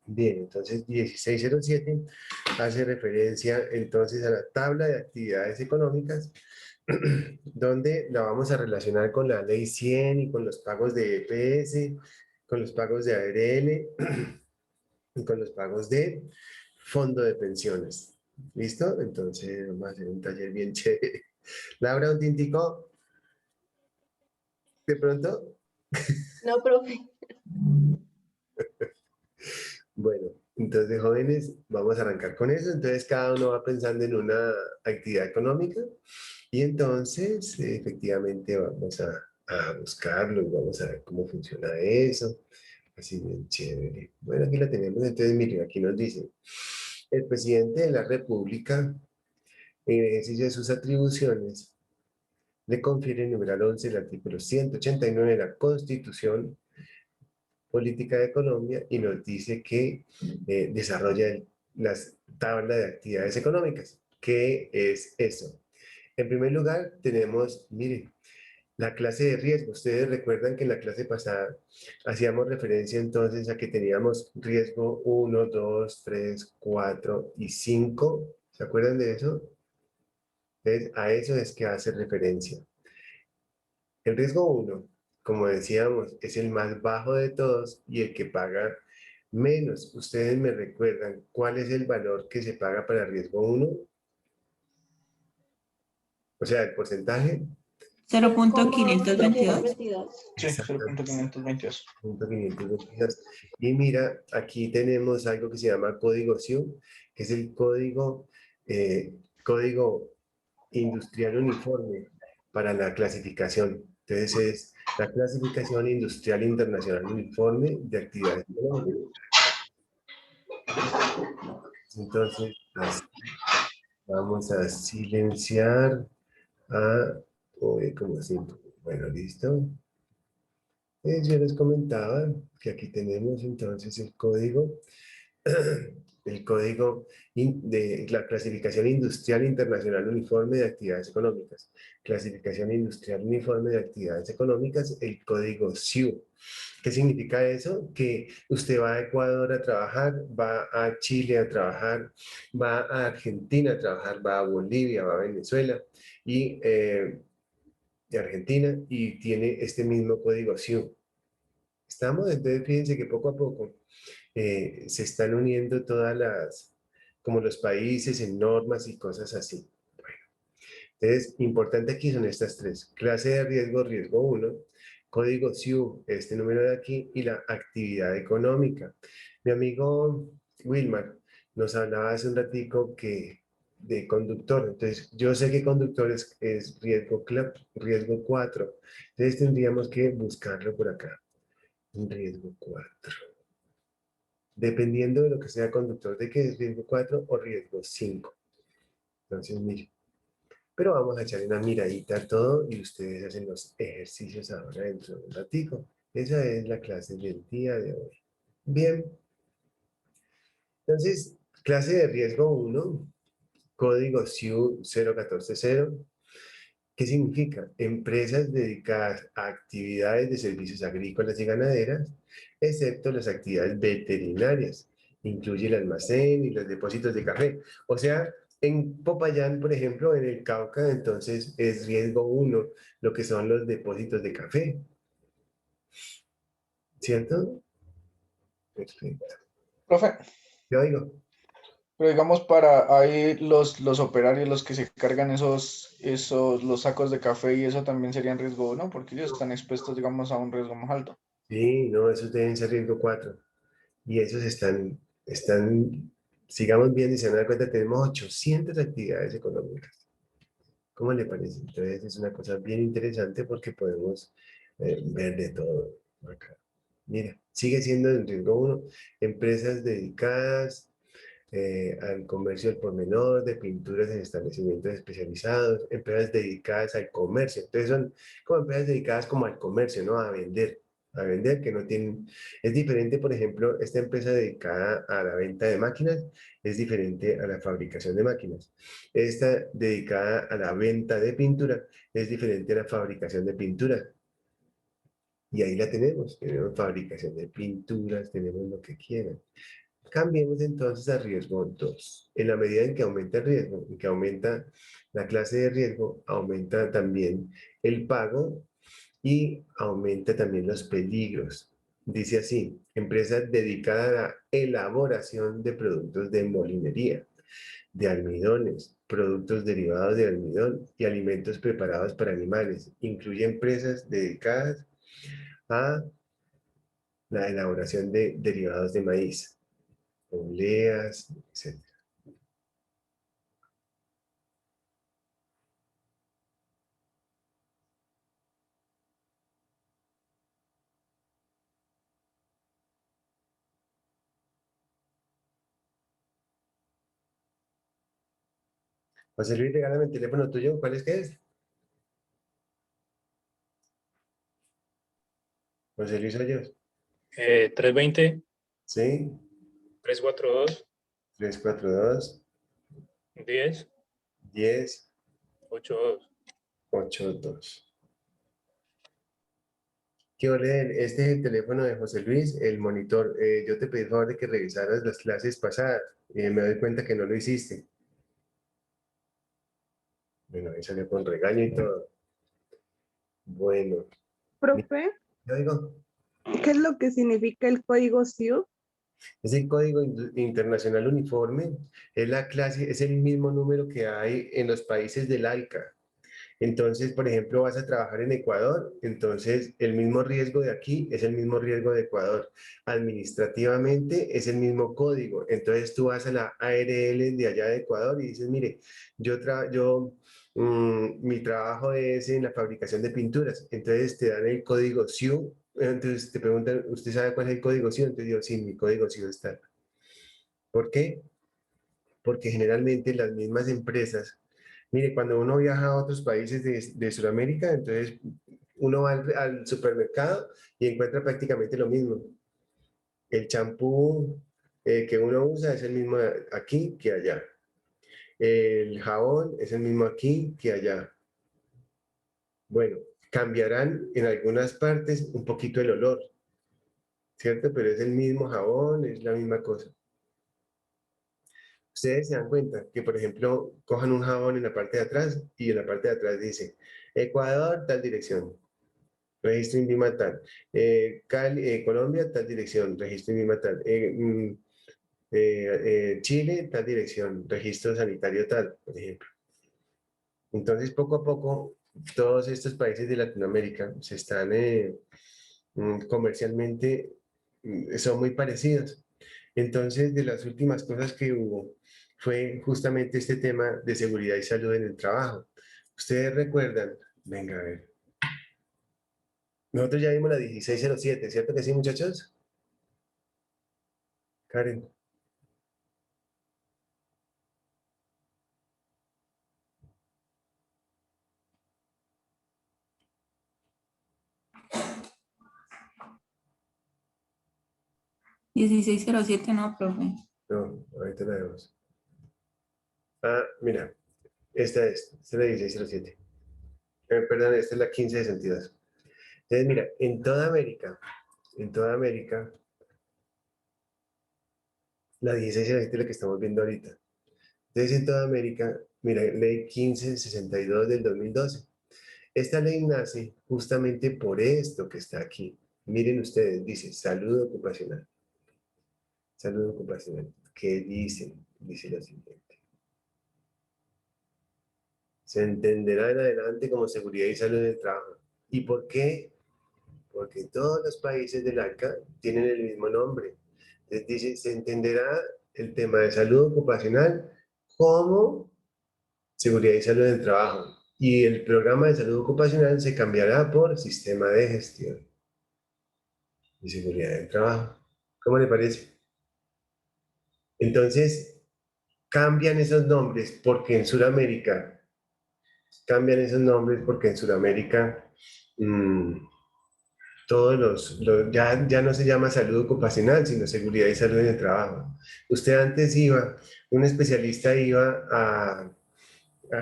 Bien, entonces 1607 hace referencia entonces a la tabla de actividades económicas, donde la vamos a relacionar con la ley 100 y con los pagos de EPS, con los pagos de ARL y con los pagos de fondo de pensiones. ¿Listo? Entonces vamos a hacer un taller bien chévere. Laura, un tintico, de pronto. No, profe. Bueno, entonces jóvenes, vamos a arrancar con eso. Entonces cada uno va pensando en una actividad económica y entonces efectivamente vamos a buscarlo y vamos a ver cómo funciona eso. Así bien chévere. Bueno, aquí la tenemos. Entonces, miren, aquí nos dice, el presidente de la República, en ejercicio de sus atribuciones, le confiere el numeral 11 del artículo 189 de la Constitución Política de Colombia y nos dice que desarrolla las tablas de actividades económicas. ¿Qué es eso? En primer lugar, tenemos, miren, la clase de riesgo. Ustedes recuerdan que en la clase pasada hacíamos referencia entonces a que teníamos riesgo 1, 2, 3, 4 y 5. ¿Se acuerdan de eso? Entonces, a eso es que hace referencia. El riesgo 1, como decíamos, es el más bajo de todos y el que paga menos. Ustedes me recuerdan cuál es el valor que se paga para riesgo 1, o sea, el porcentaje. 0.522. 0.522. Sí, Exactamente. 0.522. 522. Y mira, aquí tenemos algo que se llama código SIU, que es el código industrial uniforme para la clasificación. Entonces es la clasificación industrial internacional uniforme de actividades económicas. Entonces, así, vamos a silenciar a, como siempre. Bueno, listo. Yo les comentaba que aquí tenemos entonces el código de la clasificación industrial internacional uniforme de actividades económicas. Clasificación industrial uniforme de actividades económicas, el código SIU. ¿Qué significa eso? Que usted va a Ecuador a trabajar, va a Chile a trabajar, va a Argentina a trabajar, va a Bolivia, va a Venezuela y de Argentina y tiene este mismo código SIU. Estamos, entonces fíjense que poco a poco se están uniendo todas como los países en normas y cosas así. Bueno, entonces, importante aquí son estas tres. Clase de riesgo, riesgo 1, código SIU, este número de aquí, y la actividad económica. Mi amigo Wilmar nos hablaba hace un ratico que de conductor. Entonces, yo sé que conductor es riesgo 4. Entonces, tendríamos que buscarlo por acá. Riesgo 4. Dependiendo de lo que sea conductor, de que es riesgo 4 o riesgo 5. Entonces, mire. Pero vamos a echar una miradita a todo y ustedes hacen los ejercicios ahora dentro de un ratico. Esa es la clase del día de hoy. Bien. Entonces, clase de riesgo 1, código SIU 0140. ¿Qué significa? Empresas dedicadas a actividades de servicios agrícolas y ganaderas, excepto las actividades veterinarias. Incluye el almacén y los depósitos de café. O sea, en Popayán, por ejemplo, en el Cauca, entonces es riesgo 1 lo que son los depósitos de café. ¿Cierto? Perfecto. Profe, Yo digo, pero digamos para ahí los operarios, los que se cargan los sacos de café y eso también serían riesgo 1, porque ellos están expuestos, digamos, a un riesgo más alto. sí, no, esos deben ser riesgo 4. Y esos sigamos viendo y se van a dar cuenta, tenemos 800 actividades económicas. ¿Cómo le parece? Entonces es una cosa bien interesante porque podemos ver de todo acá. Mira, sigue siendo el riesgo 1, empresas dedicadas al comercio al por menor, de pinturas en establecimientos especializados, empresas dedicadas al comercio. Entonces son como empresas dedicadas como al comercio, ¿no? A vender, que no tienen... Es diferente, por ejemplo, esta empresa dedicada a la venta de máquinas es diferente a la fabricación de máquinas. Esta dedicada a la venta de pintura es diferente a la fabricación de pintura. Y ahí la tenemos fabricación de pinturas, tenemos lo que quieran. Cambiemos entonces a riesgo 2. En la medida en que aumenta el riesgo, en que aumenta la clase de riesgo, aumenta también el pago y aumenta también los peligros. Dice así, empresa dedicada a la elaboración de productos de molinería, de almidones, productos derivados de almidón y alimentos preparados para animales. Incluye empresas dedicadas a la elaboración de derivados de maíz, obleas, etc. José Luis, regálame el teléfono tuyo. ¿Cuál es que es? José Luis Hoyos. 320, Sí, 342, 342 10, 10 82. 82. ¿Qué orden? Este es el teléfono de José Luis, el monitor. Yo te pedí el favor de que revisaras las clases pasadas. Me doy cuenta que no lo hiciste. Bueno, ahí salió con regaño y todo. Bueno, Profe, yo digo, ¿qué es lo que significa el código SIU? es el código internacional uniforme, es la clase, es el mismo número que hay en los países del ALCA. Entonces, por ejemplo, vas a trabajar en Ecuador, entonces el mismo riesgo de aquí es el mismo riesgo de Ecuador. Administrativamente es el mismo código. Entonces tú vas a la ARL de allá de Ecuador y dices, mire, mi trabajo es en la fabricación de pinturas. Entonces te dan el código SIU. Entonces te preguntan, ¿usted sabe cuál es el código SIU? Entonces digo, sí, mi código SIU está. ¿Por qué? Porque generalmente las mismas empresas, mire, cuando uno viaja a otros países de Sudamérica, entonces uno va al supermercado y encuentra prácticamente lo mismo. El champú que uno usa es el mismo aquí que allá. El jabón es el mismo aquí que allá. Bueno, cambiarán en algunas partes un poquito el olor, ¿cierto? Pero es el mismo jabón, es la misma cosa. Ustedes se dan cuenta que, por ejemplo, cojan un jabón en la parte de atrás y en la parte de atrás dice Ecuador, tal dirección, registro INVIMA tal, Colombia, tal dirección, registro INVIMA tal, Chile, tal dirección, registro sanitario tal, por ejemplo. Entonces, poco a poco, todos estos países de Latinoamérica se están comercialmente, son muy parecidos. Entonces, de las últimas cosas que hubo fue justamente este tema de seguridad y salud en el trabajo. Ustedes recuerdan, venga a ver, nosotros ya vimos la 1607, ¿cierto que sí, muchachos? Karen. ¿1607 no, profe? No, ahorita la vemos. Ah, mira, esta es la 1607. Perdón, esta es la 1562. Entonces, mira, en toda América, la 1607 es la que estamos viendo ahorita. Entonces, en toda América, mira, ley 1562 del 2012. Esta ley nace justamente por esto que está aquí. Miren ustedes, dice salud ocupacional. Salud ocupacional. ¿Qué dice? Dice lo siguiente. Se entenderá en adelante como seguridad y salud del trabajo. ¿Y por qué? Porque todos los países del ALCA tienen el mismo nombre. Entonces dice, se entenderá el tema de salud ocupacional como seguridad y salud del trabajo. Y el programa de salud ocupacional se cambiará por sistema de gestión y seguridad del trabajo. ¿Cómo le parece? Entonces, cambian esos nombres porque en Sudamérica, cambian esos nombres porque en Sudamérica ya no se llama salud ocupacional, sino seguridad y salud en el trabajo. Usted antes un especialista iba a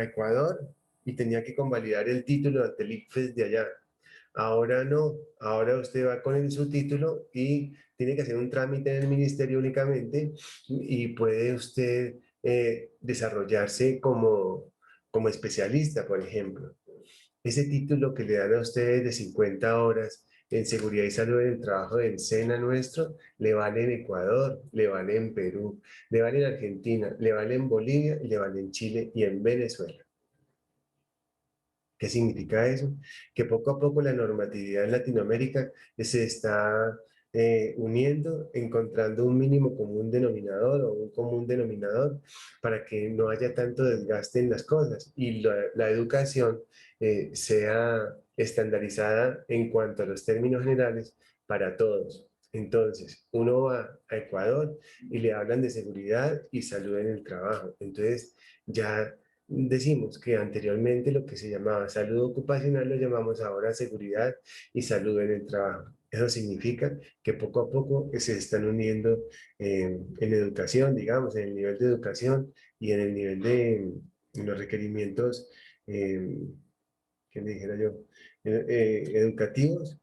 Ecuador y tenía que convalidar el título ante el ICFES de allá. Ahora no, ahora usted va con su título y tiene que hacer un trámite en el ministerio únicamente y puede usted desarrollarse como especialista, por ejemplo. Ese título que le dan a ustedes de 50 horas en seguridad y salud en el trabajo del SENA nuestro, le vale en Ecuador, le vale en Perú, le vale en Argentina, le vale en Bolivia, y le vale en Chile y en Venezuela. ¿Qué significa eso? Que poco a poco la normatividad en Latinoamérica se está uniendo, encontrando un mínimo común denominador o un común denominador para que no haya tanto desgaste en las cosas y la educación sea estandarizada en cuanto a los términos generales para todos. Entonces, uno va a Ecuador y le hablan de seguridad y salud en el trabajo. Entonces, ya decimos que anteriormente lo que se llamaba salud ocupacional lo llamamos ahora seguridad y salud en el trabajo. Eso significa que poco a poco se están uniendo en educación, digamos, en el nivel de educación y en el nivel de en los requerimientos, ¿qué le dijera yo? Educativos,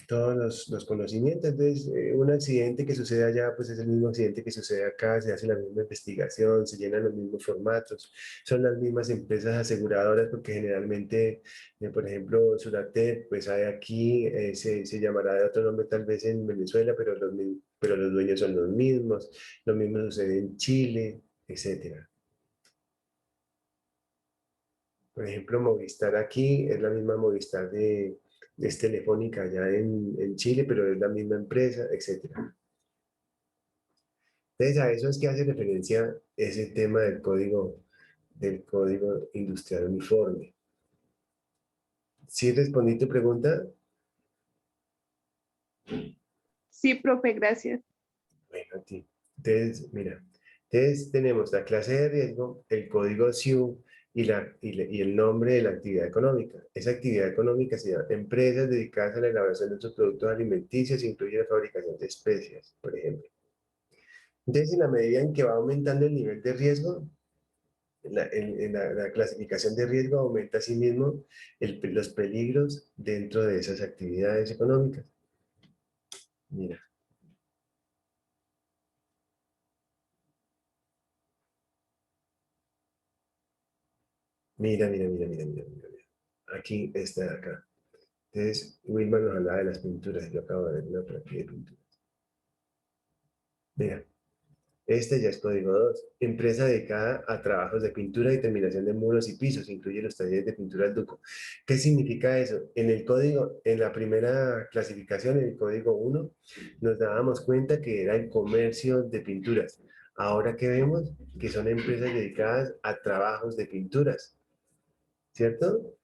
todos los conocimientos. Entonces, un accidente que sucede allá, pues es el mismo accidente que sucede acá, se hace la misma investigación, se llenan los mismos formatos, son las mismas empresas aseguradoras, porque generalmente, por ejemplo, Suratet, pues hay aquí, se llamará de otro nombre tal vez en Venezuela, pero los dueños son los mismos, lo mismo sucede en Chile, etcétera. Por ejemplo, Movistar aquí es la misma Movistar es Telefónica allá en Chile, pero es la misma empresa, etcétera. Entonces, a eso es que hace referencia ese tema del código industrial uniforme. ¿Sí respondí tu pregunta? Sí, profe, gracias. Bueno, a ti. Entonces, mira, entonces tenemos la clase de riesgo, el código SIU y el nombre de la actividad económica. Esa actividad económica se llama empresas dedicadas a la elaboración de sus productos alimenticios, incluye la fabricación de especias, por ejemplo. Entonces, en la medida en que va aumentando el nivel de riesgo, la clasificación de riesgo aumenta asimismo los peligros dentro de esas actividades económicas. Mira. Mira. Aquí está de acá. Entonces, Wilman nos hablaba de las pinturas. Yo acabo de ver una por aquí de pinturas. Mira, este ya es código 2. Empresa dedicada a trabajos de pintura y terminación de muros y pisos. Incluye los talleres de pintura al Duco. ¿Qué significa eso? En el código, en la primera clasificación, en el código 1, nos dábamos cuenta que era el comercio de pinturas. Ahora que vemos que son empresas dedicadas a trabajos de pinturas. ¿Cierto?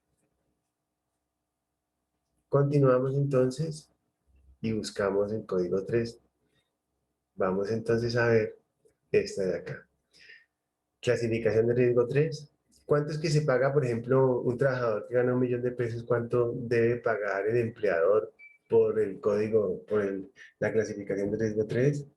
Continuamos entonces y buscamos el código 3. Vamos entonces a ver esta de acá. Clasificación de riesgo 3. ¿Cuánto es que se paga, por ejemplo, un trabajador que gana 1.000.000 de pesos? ¿Cuánto debe pagar el empleador por el código, la clasificación de riesgo 3?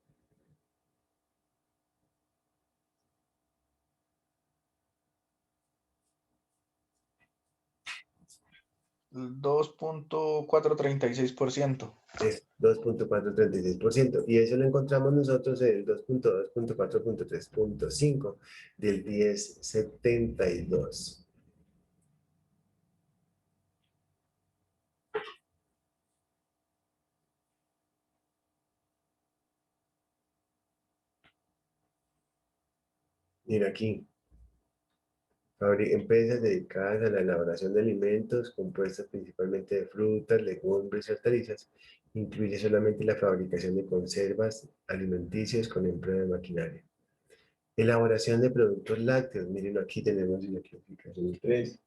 2.436%. Es 2.436%. Y eso lo encontramos nosotros en el 2.2.4.3.5 del 1072. Mira aquí. Empresas dedicadas a la elaboración de alimentos compuestos principalmente de frutas, legumbres y hortalizas. Incluye solamente la fabricación de conservas alimenticias con empleo de maquinaria. Elaboración de productos lácteos. Miren, aquí tenemos la clasificación 3.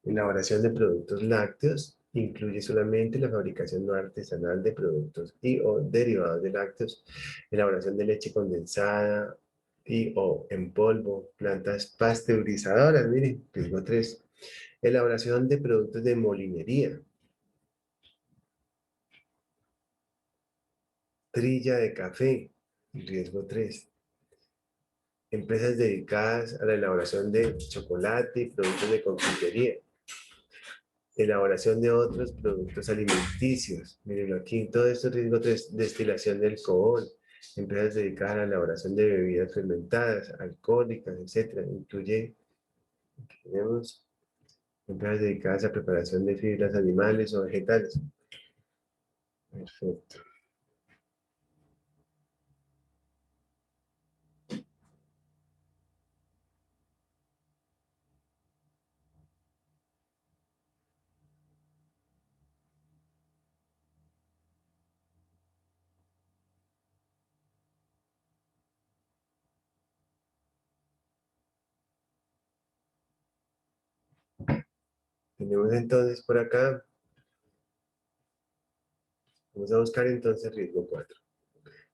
Elaboración de productos lácteos incluye solamente la fabricación no artesanal de productos y o derivados de lácteos, elaboración de leche condensada y o en polvo, plantas pasteurizadoras, miren, riesgo 3. Elaboración de productos de molinería, trilla de café, riesgo 3. Empresas dedicadas a la elaboración de chocolate y productos de confitería. elaboración de otros productos alimenticios. Miren aquí, todo esto es riesgo de destilación de alcohol, empresas dedicadas a la elaboración de bebidas fermentadas, alcohólicas, etcétera. Incluye, tenemos empresas dedicadas a preparación de fibras animales o vegetales. Perfecto. Tenemos entonces por acá, vamos a buscar entonces riesgo 4.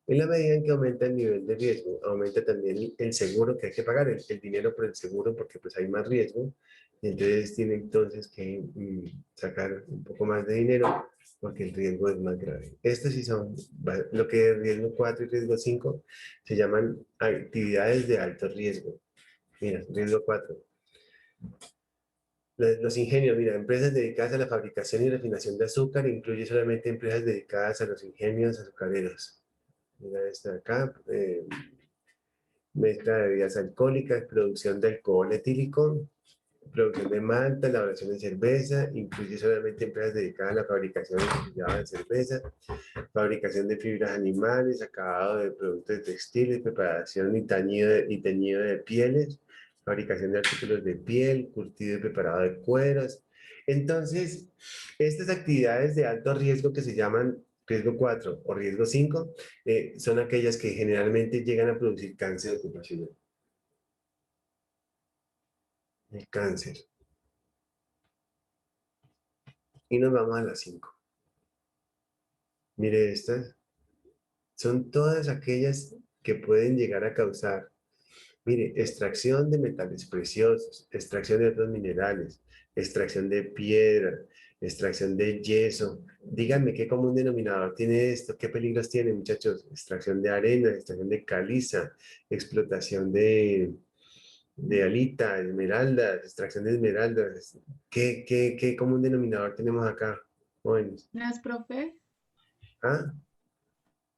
En la medida en que aumenta el nivel de riesgo, aumenta también el seguro que hay que pagar, el dinero por el seguro, porque pues hay más riesgo, y entonces tiene entonces que sacar un poco más de dinero, porque el riesgo es más grave. Estos sí son, lo que es riesgo 4 y riesgo 5, se llaman actividades de alto riesgo. Mira, riesgo 4. Los ingenios, mira, empresas dedicadas a la fabricación y refinación de azúcar, incluye solamente empresas dedicadas a los ingenios azucareros. Mira esta de acá, mezcla de bebidas alcohólicas, producción de alcohol etílico, producción de malta, elaboración de cerveza, incluye solamente empresas dedicadas a la fabricación de cerveza, fabricación de fibras animales, acabado de productos textiles, preparación y teñido de pieles, fabricación de artículos de piel, curtido y preparado de cueros. Entonces, estas actividades de alto riesgo que se llaman riesgo 4 o riesgo 5 son aquellas que generalmente llegan a producir cáncer ocupacional. El cáncer. Y nos vamos a las 5. Mire estas. Son todas aquellas que pueden llegar a causar, mire, extracción de metales preciosos, extracción de otros minerales, extracción de piedra, extracción de yeso. Díganme qué común denominador tiene esto, qué peligros tiene, muchachos. Extracción de arena, extracción de caliza, explotación de alita, esmeraldas, extracción de esmeraldas. ¿Qué común denominador tenemos acá, jóvenes? Las profe, ¿Ah?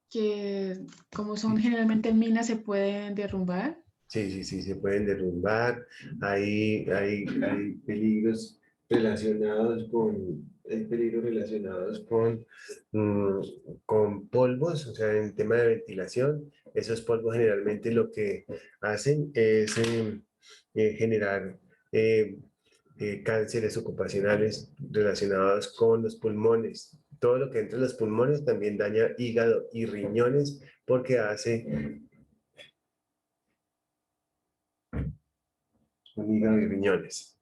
que como son generalmente minas se pueden derrumbar. Sí, se pueden derrumbar. Hay peligros mm, con polvos, o sea, en tema de ventilación. Esos polvos generalmente lo que hacen es generar eh, cánceres ocupacionales relacionados con los pulmones. Todo lo que entra en los pulmones también daña hígado y riñones porque hace hígado y riñones.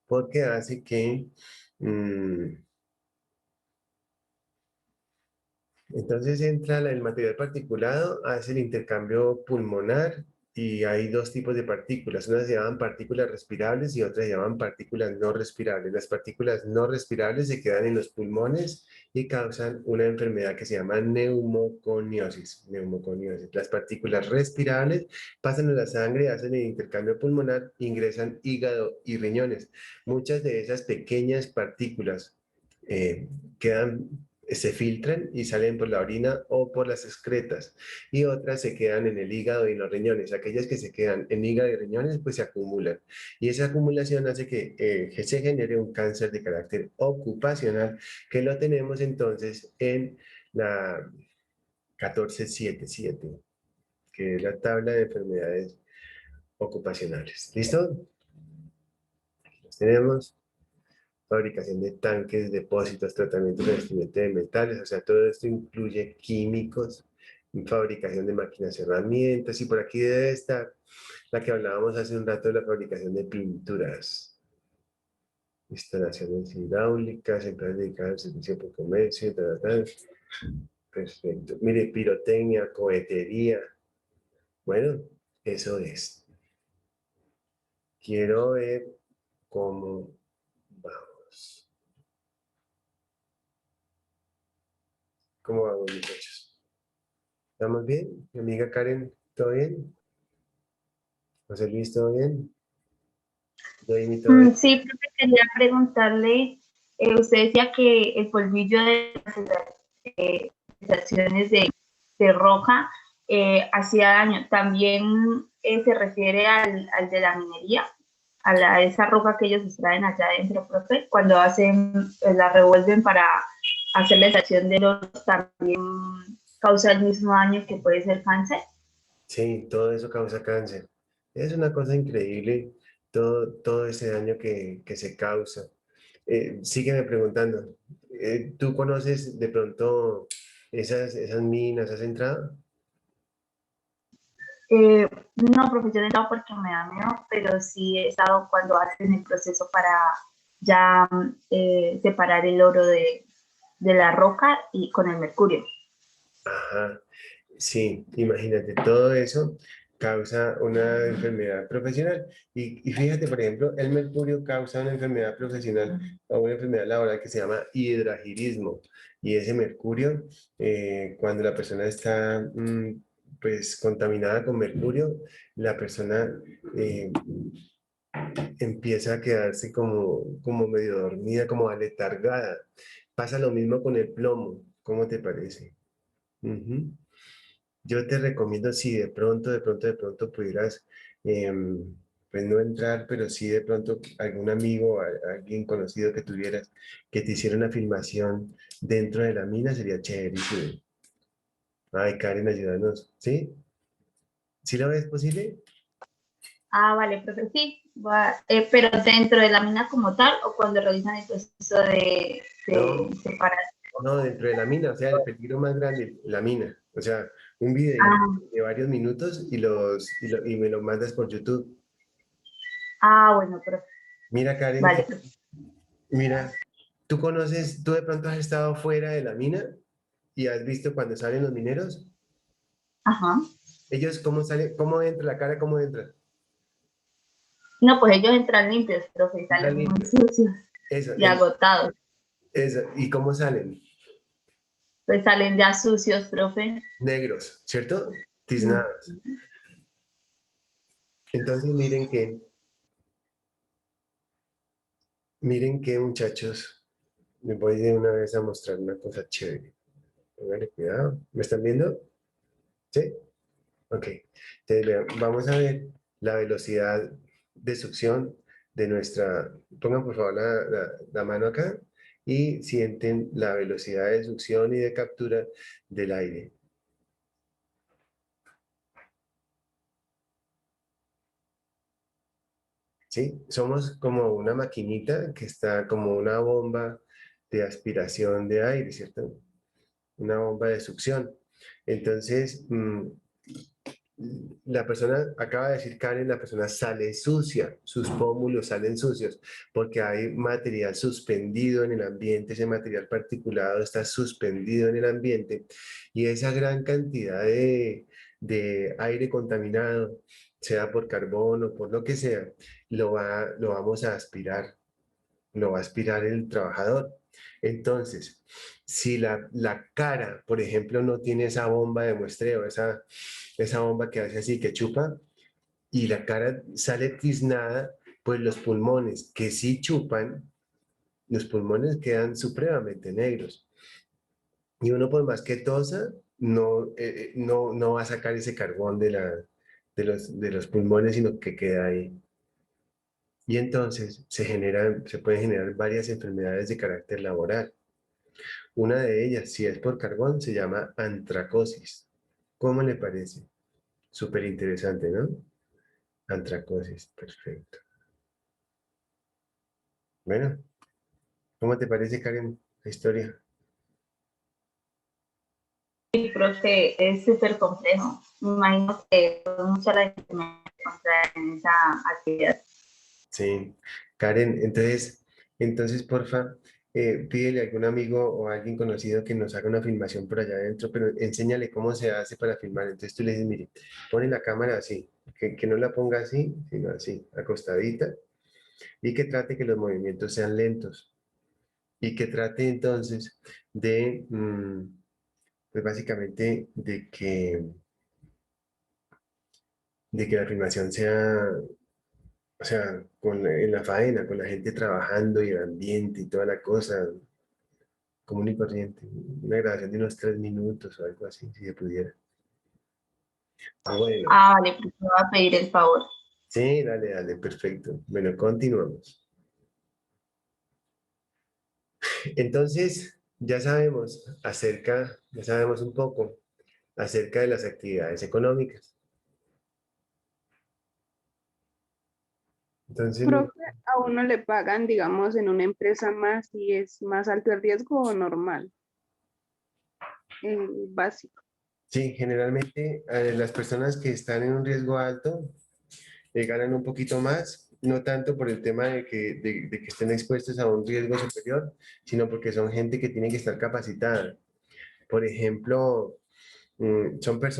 Porque hace que entonces entra el material particulado, hace el intercambio pulmonar y hay dos tipos de partículas. Unas se llaman partículas respirables y otras se llaman partículas no respirables. Las partículas no respirables se quedan en los pulmones y causan una enfermedad que se llama neumoconiosis. Las partículas respirables pasan a la sangre, hacen el intercambio pulmonar, ingresan hígado y riñones. Muchas de esas pequeñas partículas quedan se filtran y salen por la orina o por las excretas y otras se quedan en el hígado y en los riñones. Aquellas que se quedan en hígado y riñones pues se acumulan y esa acumulación hace que se genere un cáncer de carácter ocupacional que lo tenemos entonces en la 1477, que es la tabla de enfermedades ocupacionales. ¿Listo? Aquí los tenemos. Fabricación de tanques, depósitos, tratamiento de revestimiento de metales, o sea, todo esto incluye químicos, fabricación de máquinas y herramientas, y por aquí debe estar la que hablábamos hace un rato de la fabricación de pinturas, instalaciones hidráulicas, empresas dedicadas al servicio por comercio, perfecto. Mire, pirotecnia, cohetería, bueno, eso es. Quiero ver cómo vamos. ¿Cómo vamos, muchachos? ¿Estamos bien? Mi amiga Karen, ¿todo bien? José Luis, ¿todo bien? Yo imito eso. Sí, profe, quería preguntarle, usted decía que el polvillo de las estaciones de roca hacía daño. ¿También se refiere al de la minería? A esa roca que ellos extraen allá adentro, profe, cuando hacen, la revuelven para hacer la extracción de oro, también causa el mismo daño que puede ser cáncer. Sí, todo eso causa cáncer. Es una cosa increíble todo ese daño que se causa. Sígueme preguntando. ¿Tú conoces de pronto esas minas? ¿Has entrado? No, profe, yo no he estado porque me da miedo, pero sí he estado cuando hacen el proceso para ya separar el oro de la roca y con el mercurio. Ajá. Sí, imagínate, todo eso causa una enfermedad profesional. Y fíjate, por ejemplo, el mercurio causa una enfermedad profesional o una enfermedad laboral que se llama hidragirismo. Y ese mercurio, cuando la persona está pues contaminada con mercurio, la persona empieza a quedarse como medio dormida, como aletargada. Pasa lo mismo con el plomo. ¿Cómo te parece? Ujú. Yo te recomiendo si de pronto pudieras, pues no entrar, pero sí de pronto algún amigo, alguien conocido que tuvieras, que te hiciera una filmación dentro de la mina, sería chéverísimo. Ay, Karen, ayúdanos, ¿sí? ¿Sí lo ves posible? Ah, vale, profe, sí, pero dentro de la mina como tal o cuando realizan el proceso de No, separación. no, dentro de la mina, o sea, el peligro más grande, la mina. O sea, un videito Ah, de varios minutos y me lo mandas por YouTube. bueno, profe, Mira, Karen, vale, profe. mira, tú de pronto has estado fuera de la mina y has visto cuando salen los mineros, Ajá. ellos cómo salen, cómo entra la cara, cómo entra, No, pues ellos entran limpios, profe, y entra salen muy limpio. sucios Eso, y agotados. ¿y cómo salen? Pues salen ya sucios, profe. Negros, ¿cierto? Mm. Tiznados. Entonces miren que muchachos, les voy de una vez a mostrar una cosa chévere. Pónganle cuidado. ¿Me están viendo? ¿Sí? Ok. Entonces, vean, vamos a ver la velocidad de succión de nuestra... Pongan por favor la mano acá y sienten la velocidad de succión y de captura del aire. ¿Sí? Somos como una maquinita que está como una bomba de aspiración de aire, ¿cierto? Una bomba de succión. Entonces, la persona, acaba de decir Karen, la persona sale sucia, sus pómulos salen sucios, porque hay material suspendido en el ambiente, ese material particulado está suspendido en el ambiente, y esa gran cantidad de aire contaminado, sea por carbón o por lo que sea, lo vamos a aspirar, lo va a aspirar el trabajador. Entonces, si la cara, por ejemplo, no tiene esa bomba de muestreo, esa bomba que hace así, que chupa, y la cara sale tiznada, pues los pulmones que sí chupan, los pulmones quedan supremamente negros. Y uno por más que tosa, no va a sacar ese carbón de los pulmones, sino que queda ahí. Y entonces se pueden generar varias enfermedades de carácter laboral. Una de ellas, si es por carbón, se llama antracosis. ¿Cómo le parece? Súper interesante, ¿no? Antracosis, perfecto. Bueno, ¿cómo te parece, Karen, la historia? Sí, profe, es súper complejo. Me imagino que mucha la gente me encontrar en esa actividad. Sí. Karen, entonces, porfa, pídele a algún amigo o a alguien conocido que nos haga una filmación por allá adentro, pero enséñale cómo se hace para filmar. Entonces tú le dices, mire, pone la cámara así, que no la ponga así, sino así, acostadita, y que trate que los movimientos sean lentos. Y que trate entonces pues básicamente de que la filmación sea o sea, en la faena, con la gente trabajando y el ambiente y toda la cosa, común y corriente. Una grabación de unos 3 minutos o algo así, si se pudiera. Ah, bueno, Ah, vale, pues me voy a pedir el favor. sí, dale, dale, perfecto. Bueno, continuamos. Entonces, ya sabemos un poco acerca de las actividades económicas. Entonces, Profe, ¿a uno le pagan, digamos, en una empresa más y es más alto el riesgo o normal? Básico. sí, generalmente las personas que están en un riesgo alto ganan un poquito más, no tanto por el tema de que estén expuestos a un riesgo superior, sino porque son gente que tiene que estar capacitada. Por ejemplo, son las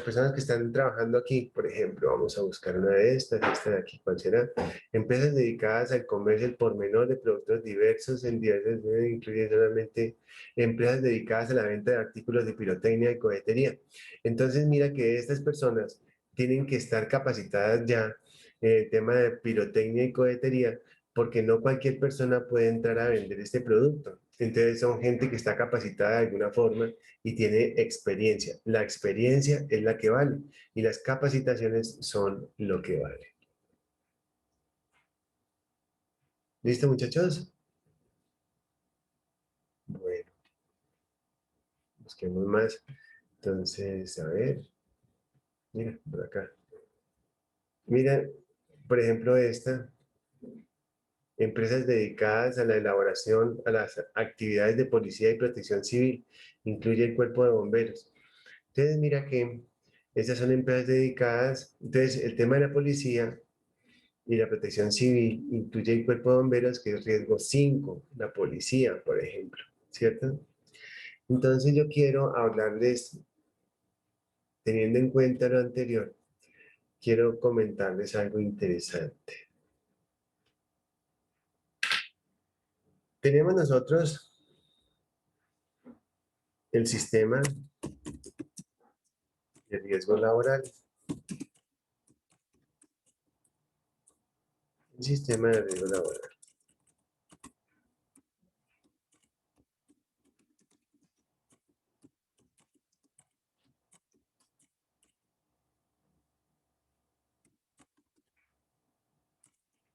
personas que están trabajando aquí, por ejemplo, vamos a buscar una de esta de aquí, ¿cuál será? Empresas dedicadas al comercio, el por menor de productos diversos, incluye solamente empresas dedicadas a la venta de artículos de pirotecnia y cohetería. Entonces, mira que estas personas tienen que estar capacitadas ya en el tema de pirotecnia y cohetería, porque no cualquier persona puede entrar a vender este producto. Entonces, son gente que está capacitada de alguna forma y tiene experiencia. La experiencia es la que vale y las capacitaciones son lo que vale. ¿Listo, muchachos? Bueno, busquemos más. Entonces, a ver, mira, por acá. Mira, por ejemplo, empresas dedicadas a la elaboración, a las actividades de policía y protección civil, incluye el cuerpo de bomberos. Entonces, mira que esas son empresas dedicadas, entonces el tema de la policía y la protección civil incluye el cuerpo de bomberos, que es riesgo 5, la policía, por ejemplo, ¿cierto? Entonces yo quiero hablarles, teniendo en cuenta lo anterior, quiero comentarles algo interesante. Tenemos nosotros el sistema de riesgo laboral. El sistema de riesgo laboral.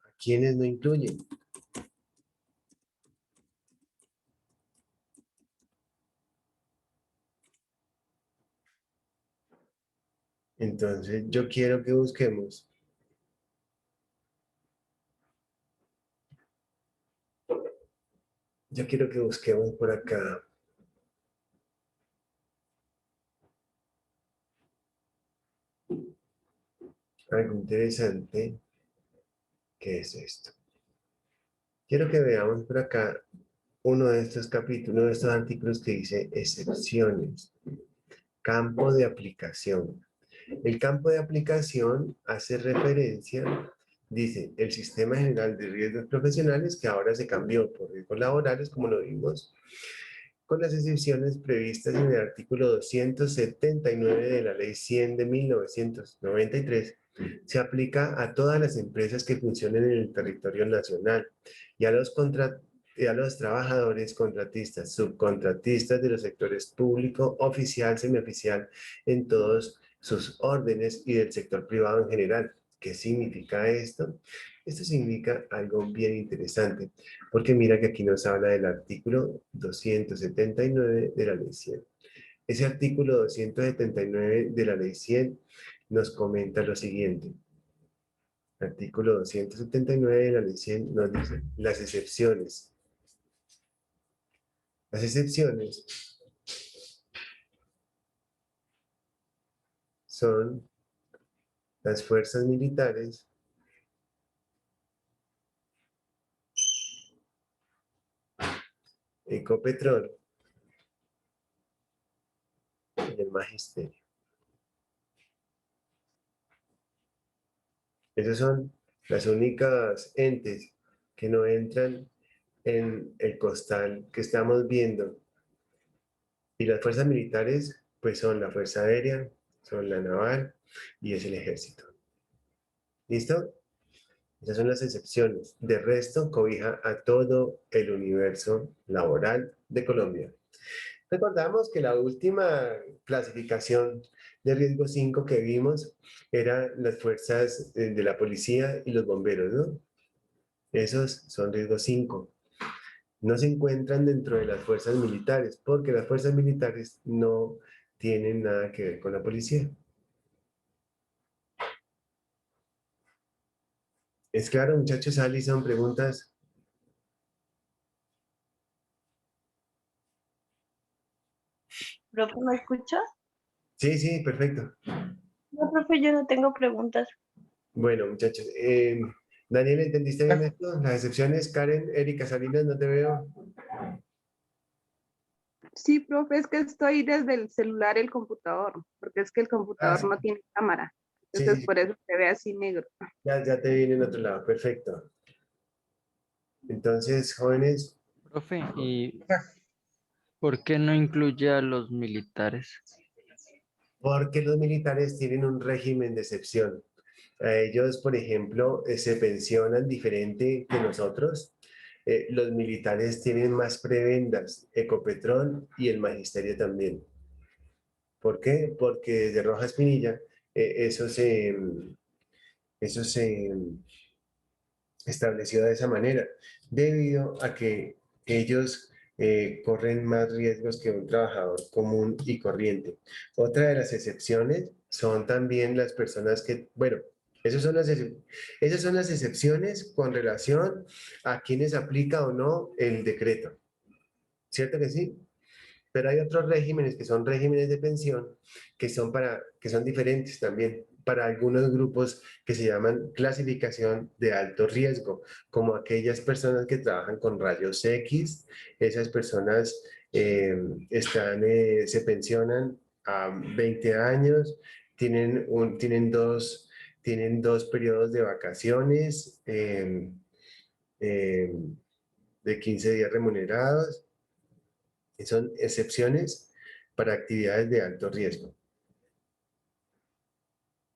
¿A quiénes no incluyen? Entonces yo quiero que busquemos por acá algo interesante. ¿Qué es esto? Quiero que veamos por acá uno de estos capítulos, uno de estos artículos que dice excepciones, campo de aplicación. El campo de aplicación hace referencia, dice, el sistema general de riesgos profesionales, que ahora se cambió por riesgos laborales, como lo vimos, con las excepciones previstas en el artículo 279 de la Ley 100 de 1993, se aplica a todas las empresas que funcionen en el territorio nacional y a los trabajadores contratistas, subcontratistas de los sectores público, oficial, semioficial, en todos sus órdenes y del sector privado en general. ¿Qué significa esto? Esto significa algo bien interesante, porque mira que aquí nos habla del artículo 279 de la ley 100. Ese artículo 279 de la ley 100 nos comenta lo siguiente. Artículo 279 de la ley 100 nos dice las excepciones. Las excepciones son las fuerzas militares, Ecopetrol y el magisterio. Esas son las únicas entes que no entran en el costal que estamos viendo. Y las fuerzas militares, pues son la Fuerza Aérea, son la Naval y es el Ejército. ¿Listo? Esas son las excepciones. De resto, cobija a todo el universo laboral de Colombia. Recordamos que la última clasificación de riesgo 5 que vimos era las fuerzas de la policía y los bomberos, ¿no? Esos son riesgo 5. No se encuentran dentro de las fuerzas militares, porque las fuerzas militares no tienen nada que ver con la policía. ¿Es claro, muchachos? Alison, preguntas. ¿Profe, me escucha? Sí, sí, perfecto. No, profe, yo no tengo preguntas. Bueno, muchachos. Daniel, ¿entendiste bien esto? Las excepciones, Karen, Erika, Salinas, no te veo. Sí, profe, es que estoy desde el celular el computador, porque es que el computador sí. no tiene cámara. Sí, Entonces, sí, por eso se ve así negro. ya te viene en otro lado, perfecto. Entonces, jóvenes, Profe, ¿y por qué no incluye a los militares? porque los militares tienen un régimen de excepción. Ellos, por ejemplo, se pensionan diferente que nosotros. Los militares tienen más prebendas, Ecopetrol y el magisterio también. ¿Por qué? Porque desde Rojas Pinilla eso se estableció de esa manera, debido a que ellos corren más riesgos que un trabajador común y corriente. Otra de las excepciones son también las personas que, bueno, esas son las excepciones con relación a quienes aplica o no el decreto. ¿Cierto que sí? Pero hay otros regímenes que son regímenes de pensión que son diferentes también para algunos grupos que se llaman clasificación de alto riesgo, como aquellas personas que trabajan con rayos X, esas personas se pensionan a 20 años, tienen dos periodos de vacaciones eh, de 15 días remunerados, y son excepciones para actividades de alto riesgo.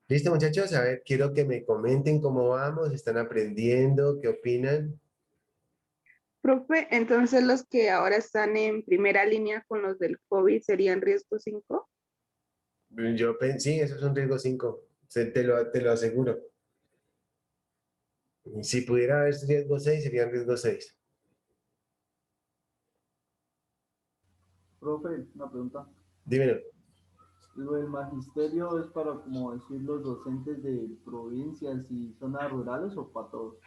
¿Listo, muchachos? A ver, quiero que me comenten cómo vamos, están aprendiendo, qué opinan. Profe, entonces los que ahora están en primera línea con los del COVID serían riesgo 5. Sí, eso es un riesgo 5, te lo aseguro. Si pudiera haber riesgo 6, sería riesgo 6. Profe, una pregunta. Dímelo. Lo del magisterio es para, como decir, los docentes de provincias y zonas rurales o para todos.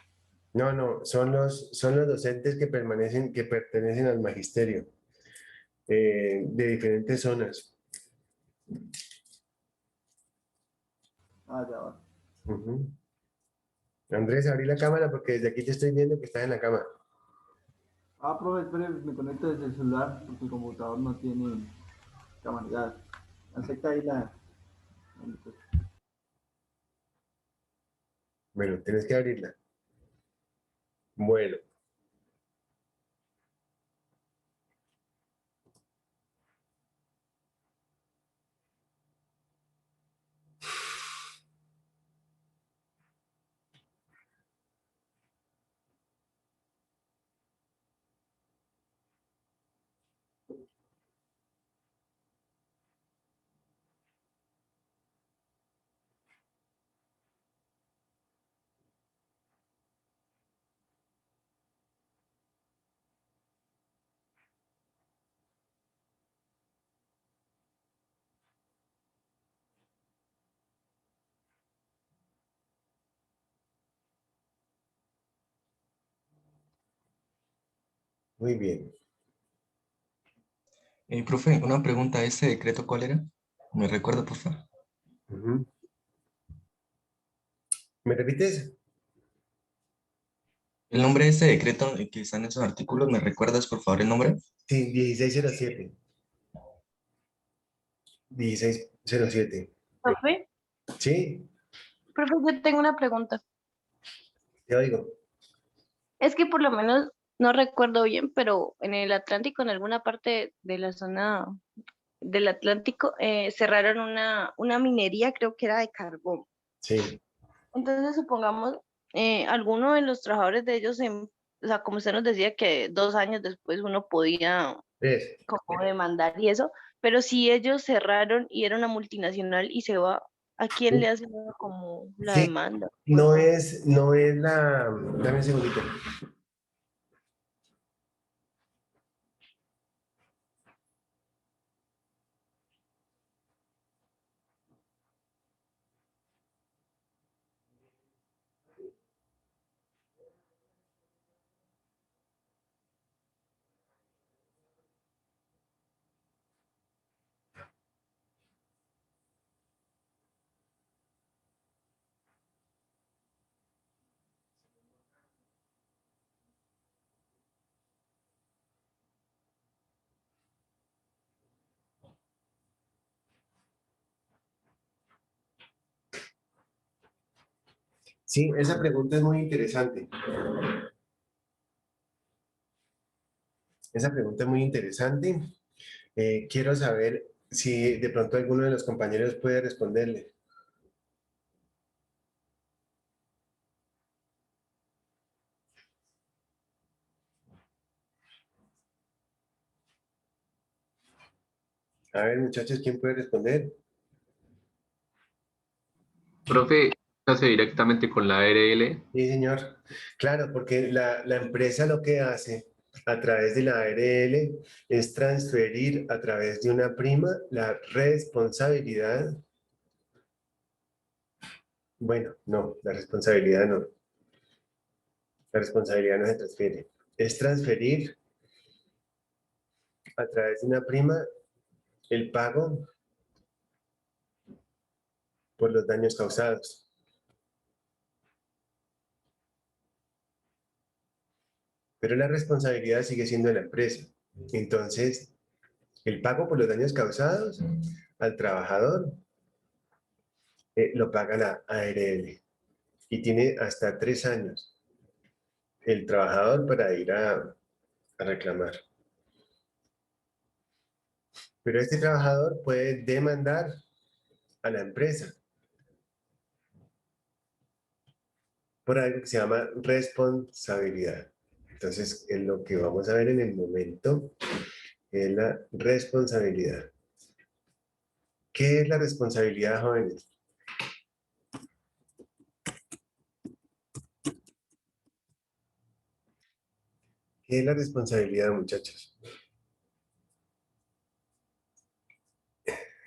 No, son los docentes que pertenecen al magisterio de diferentes zonas. Ah, ya va. Ujú. Andrés, abrí la cámara porque desde aquí te estoy viendo que estás en la cama. Ah, profe, espere, me conecto desde el celular porque el computador no tiene cámara. Ya, acepta ahí la... Bueno, tienes que abrirla. Bueno. Muy bien. Profe, una pregunta, ¿ese decreto cuál era? ¿Me recuerda, por favor? Ujú. ¿Me repites? El nombre de ese decreto que está en esos artículos, ¿me recuerdas, por favor, el nombre? Sí, 1607. 1607. Profe, Sí, profe, yo tengo una pregunta. te oigo. Es que por lo menos no recuerdo bien, pero en el Atlántico, en alguna parte de la zona del Atlántico, cerraron una minería, creo que era de carbón. Sí. Entonces, supongamos alguno de los trabajadores de ellos, o sea, como usted nos decía que 2 años después uno podía Es, como demandar y eso, pero si ellos cerraron y era una multinacional y se va, ¿a quién le hacen uno como la sí, demanda? no es la, dame un segundito. Sí, esa pregunta es muy interesante. Esa pregunta es muy interesante. Quiero saber si de pronto alguno de los compañeros puede responderle. A ver, muchachos, ¿quién puede responder? Profe, hace directamente con la ARL. Sí, señor. Claro, porque la empresa lo que hace a través de la ARL es transferir a través de una prima la responsabilidad. Bueno, no, la responsabilidad no. La responsabilidad no se transfiere. Es transferir a través de una prima el pago por los daños causados. Pero la responsabilidad sigue siendo de la empresa. Entonces, el pago por los daños causados al trabajador lo paga la ARL y tiene hasta 3 años el trabajador para ir a reclamar. Pero este trabajador puede demandar a la empresa por algo que se llama responsabilidad. Entonces, en lo que vamos a ver en el momento es la responsabilidad. ¿Qué es la responsabilidad, jóvenes? ¿Qué es la responsabilidad, muchachos?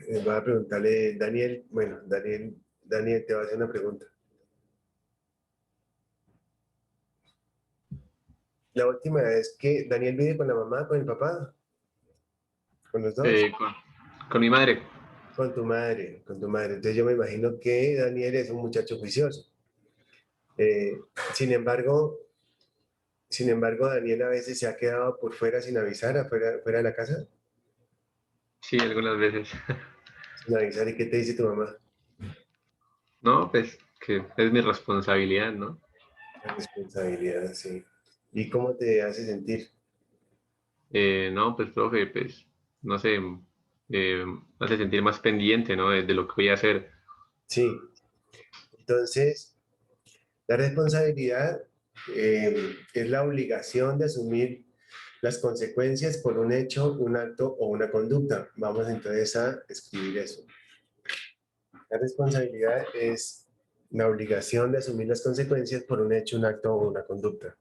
Voy a preguntarle, Daniel, bueno, Daniel, te va a hacer una pregunta. La última vez que Daniel vive con la mamá, con el papá, con los dos, Con mi madre. con tu madre, con tu madre. Entonces yo me imagino que Daniel es un muchacho juicioso. Eh, sin embargo, Daniel a veces se ha quedado por fuera sin avisar, fuera de la casa, Sí, algunas veces. sin avisar. ¿Y qué te dice tu mamá? No, pues que es mi responsabilidad, ¿no? La responsabilidad, sí. ¿Y cómo te hace sentir? No, pues profe, pues no sé, me hace sentir más pendiente, ¿no? De lo que voy a hacer. Sí. Entonces, la responsabilidad es la obligación de asumir las consecuencias por un hecho, un acto o una conducta. Vamos entonces a escribir eso. La responsabilidad es la obligación de asumir las consecuencias por un hecho, un acto o una conducta.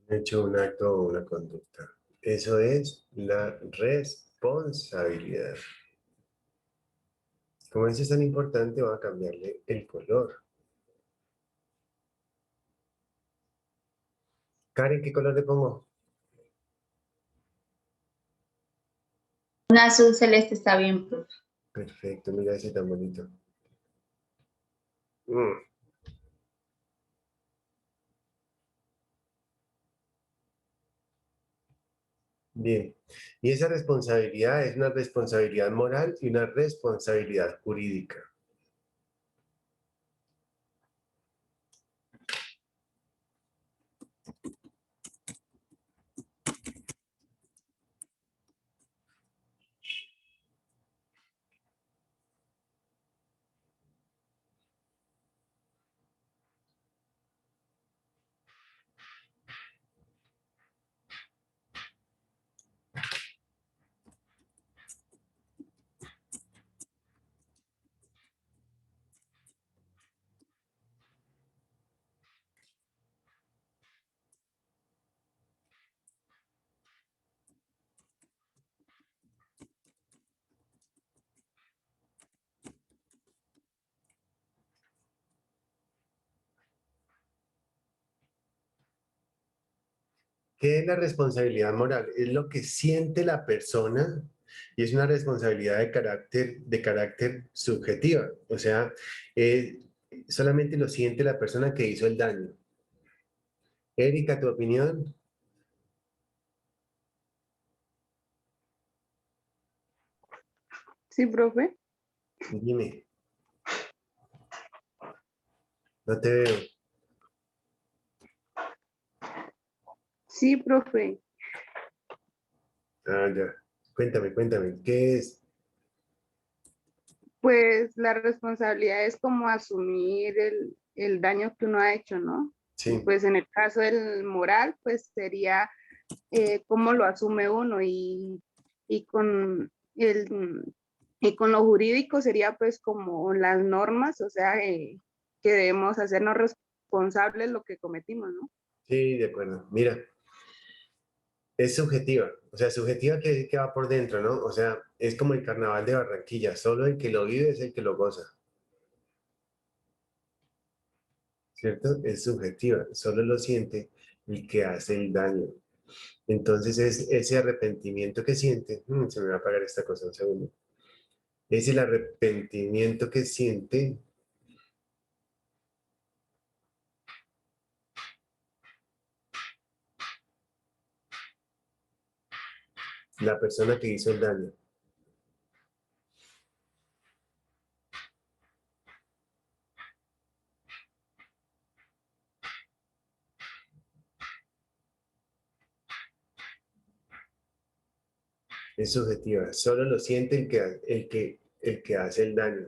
Un hecho, un acto o una conducta. Eso es la responsabilidad. Como eso es tan importante, voy a cambiarle el color. Karen, ¿qué color le pongo? Un azul celeste está bien, profe. Perfecto, mira ese tan bonito. Mm. Bien, y esa responsabilidad es una responsabilidad moral y una responsabilidad jurídica. ¿Qué es la responsabilidad moral? Es lo que siente la persona y es una responsabilidad de carácter subjetiva. O sea, eh, solamente lo siente la persona que hizo el daño. Erika, ¿tu opinión? Sí, profe. Dime. No te veo. Sí, profe. Ah, ya. Cuéntame, ¿qué es? Pues la responsabilidad es como asumir el daño que uno ha hecho, ¿no? Y Sí. pues en el caso del moral, pues sería cómo lo asume uno y con y con lo jurídico sería pues como las normas, o sea, que debemos hacernos responsables de lo que cometimos, ¿no? Sí, de acuerdo. Mira, es subjetiva. O sea, subjetiva que va por dentro, ¿no? O sea, es como el carnaval de Barranquilla. Solo el que lo vive es el que lo goza. ¿Cierto? Es subjetiva, solo lo siente el que hace el daño. Entonces es ese arrepentimiento que siente, se me va a apagar esta cosa un segundo, es el arrepentimiento que siente la persona que hizo el daño. Es subjetiva, solo lo siente el que hace el daño.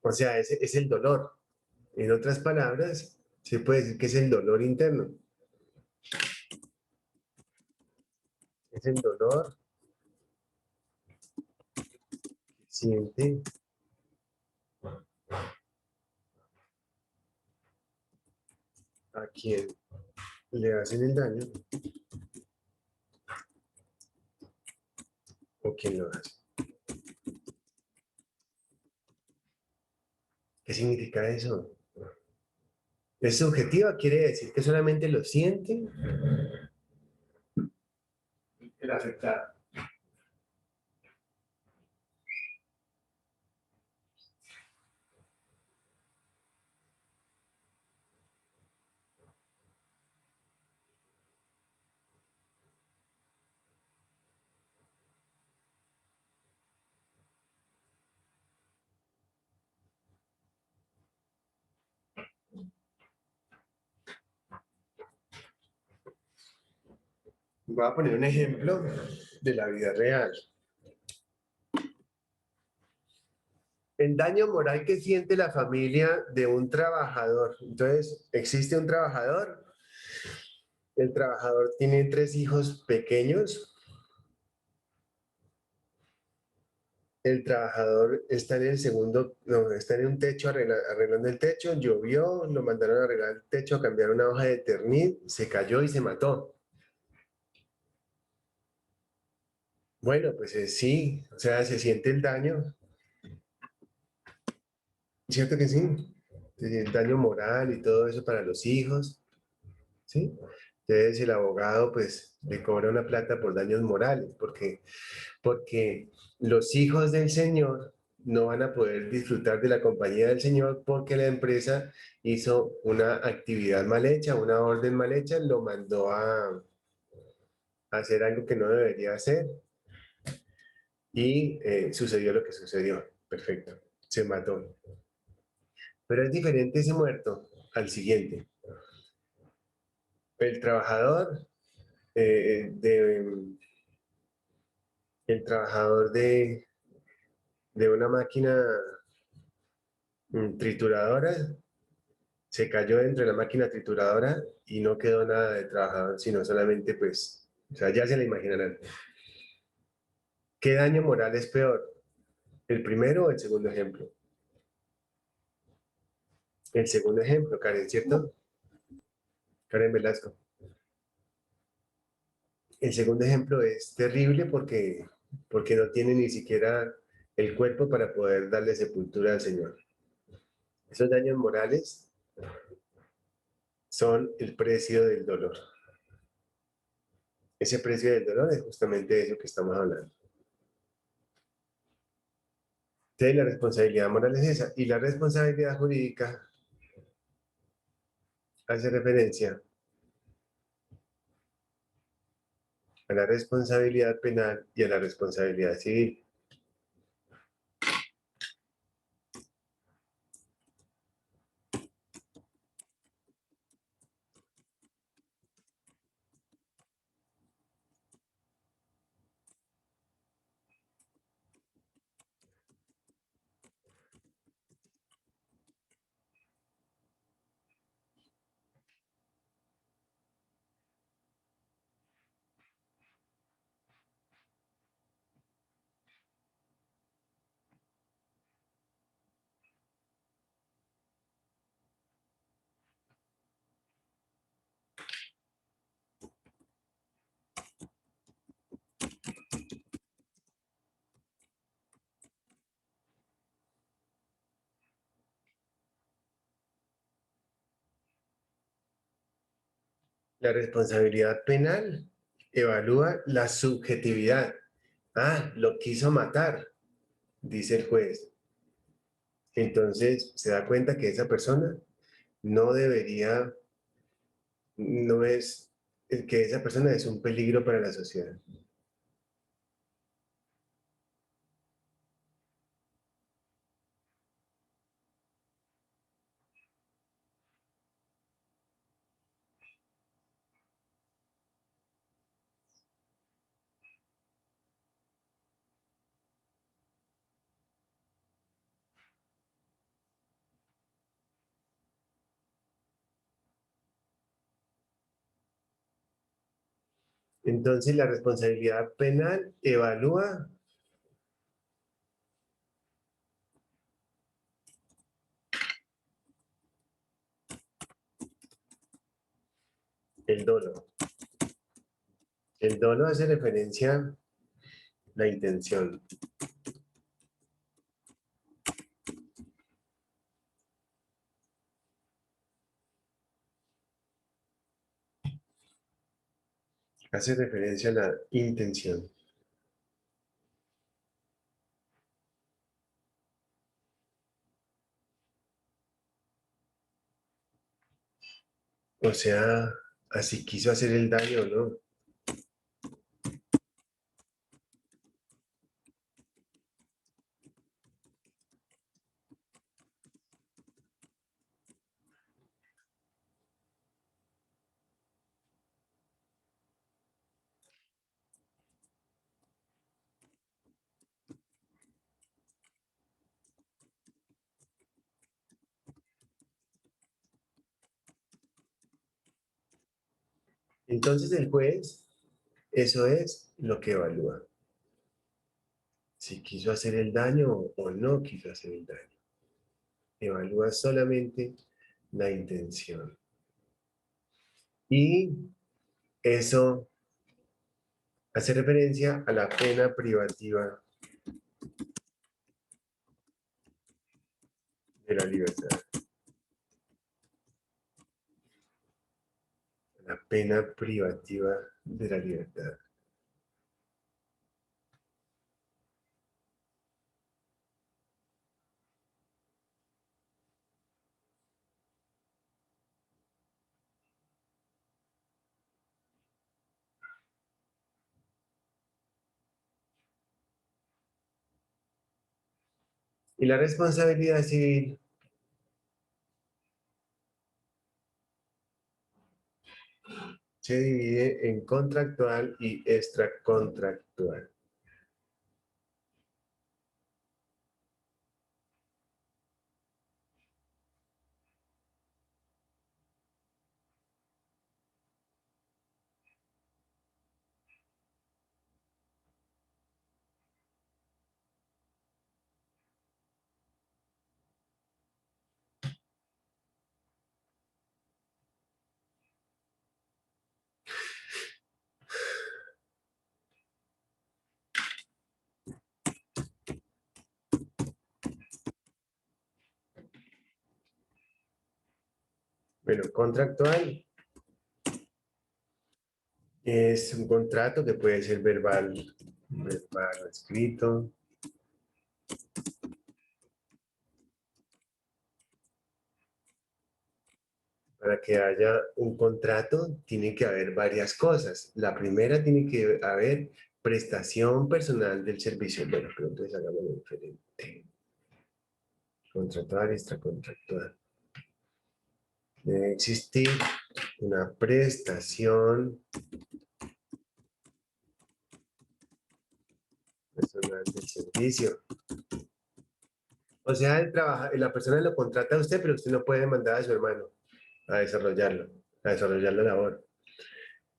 O sea, es el dolor. En otras palabras, se puede decir que es el dolor interno. Es el dolor que siente a quien le hacen el daño o quien lo hace. ¿Qué significa eso? Es subjetiva, quiere decir que solamente lo siente el afectado. Voy a poner un ejemplo de la vida real. El daño moral que siente la familia de un trabajador. Entonces, existe un trabajador. El trabajador tiene 3 hijos pequeños. El trabajador está en el segundo, no, está en un techo arreglando el techo. Llovió, lo mandaron a arreglar el techo, a cambiar una hoja de Eternit, se cayó y se mató. Bueno, pues sí, o sea, se siente el daño. ¿Cierto que sí? Se siente el daño moral y todo eso para los hijos. ¿sí? Entonces el abogado pues le cobra una plata por daños morales, porque los hijos del señor no van a poder disfrutar de la compañía del señor porque la empresa hizo una actividad mal hecha, una orden mal hecha, lo mandó a hacer algo que no debería hacer y sucedió lo que sucedió. Perfecto, se mató. Pero es diferente ese muerto al siguiente. El trabajador el trabajador de una máquina trituradora se cayó dentro de la máquina trituradora y no quedó nada de trabajador, sino solamente pues, o sea, ya se la imaginarán. ¿Qué daño moral es peor? ¿El primero o el segundo ejemplo? El segundo ejemplo, Karen, ¿cierto? Karen Velasco. El segundo ejemplo es terrible porque no tiene ni siquiera el cuerpo para poder darle sepultura al Señor. Esos daños morales son el precio del dolor. Ese precio del dolor es justamente eso que estamos hablando. Entonces, la responsabilidad moral es esa. Y la responsabilidad jurídica hace referencia a la responsabilidad penal y a la responsabilidad civil. La responsabilidad penal evalúa la subjetividad. Ah, lo quiso matar, dice el juez. Entonces se da cuenta que esa persona no debería, no es, que esa persona es un peligro para la sociedad. Entonces la responsabilidad penal evalúa el dolo. El dolo hace referencia a la intención. Hace referencia a la intención. O sea, así quiso hacer el daño, ¿no? Entonces el juez, eso es lo que evalúa. Si quiso hacer el daño o no quiso hacer el daño. Evalúa solamente la intención. Y eso hace referencia a la pena privativa de la libertad. pena privativa de la libertad. Y la responsabilidad civil se divide en contractual y extracontractual. Bueno, contractual es un contrato que puede ser verbal o escrito. Para que haya un contrato, tiene que haber varias cosas. La primera, tiene que haber prestación personal del servicio. Bueno, pero entonces hagámoslo diferente. Contractual y extracontractual. Debe existir una prestación personal del servicio. O sea, la persona lo contrata a usted, pero usted no puede mandar a su hermano a desarrollar la labor.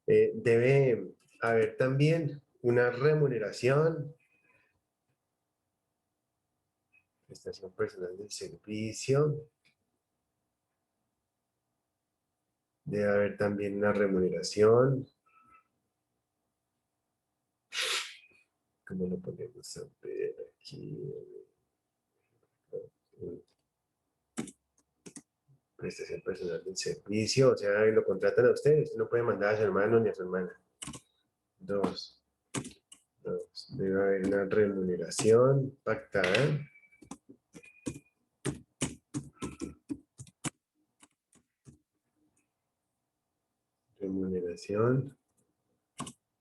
Debe haber también una remuneración, prestación personal del servicio. Debe haber también una remuneración. ¿Cómo lo podemos ver aquí? Prestación personal del servicio, o sea, lo contratan a ustedes, usted no puede mandar a su hermano ni a su hermana. Dos. Debe haber una remuneración pactada. Remuneración.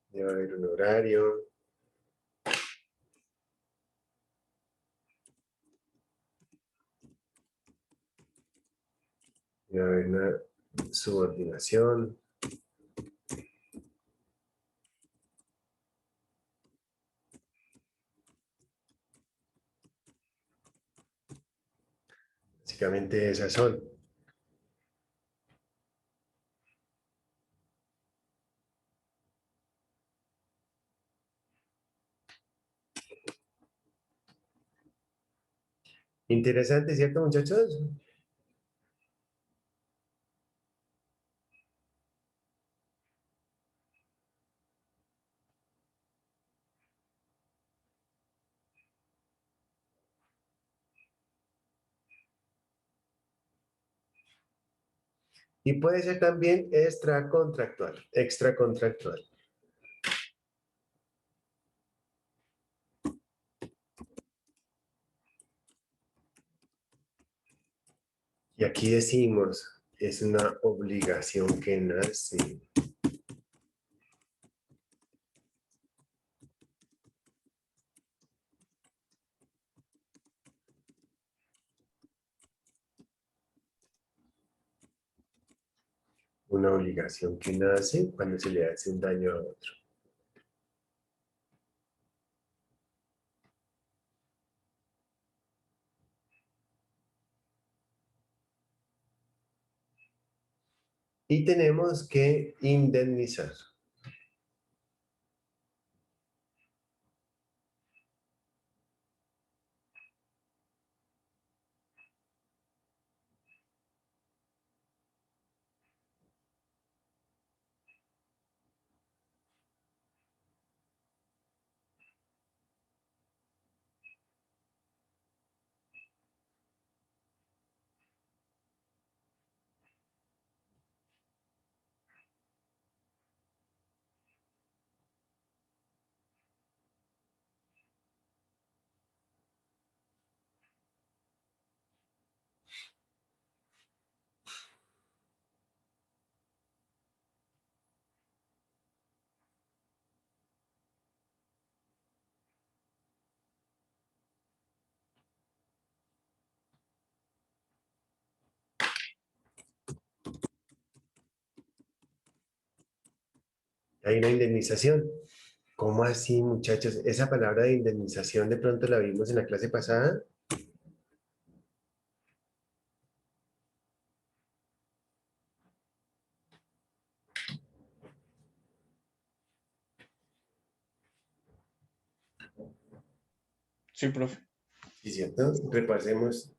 Debe haber un horario. Debe haber una subordinación. Básicamente esas son. Interesante, ¿cierto, muchachos? Y puede ser también extracontractual. Y aquí decimos, es una obligación que nace. Una obligación que nace cuando se le hace un daño a otro. Y tenemos que indemnizar. Hay una indemnización. ¿Cómo así, muchachos? Esa palabra de indemnización de pronto la vimos en la clase pasada. Sí, profe. Sí, ¿cierto? Repasemos.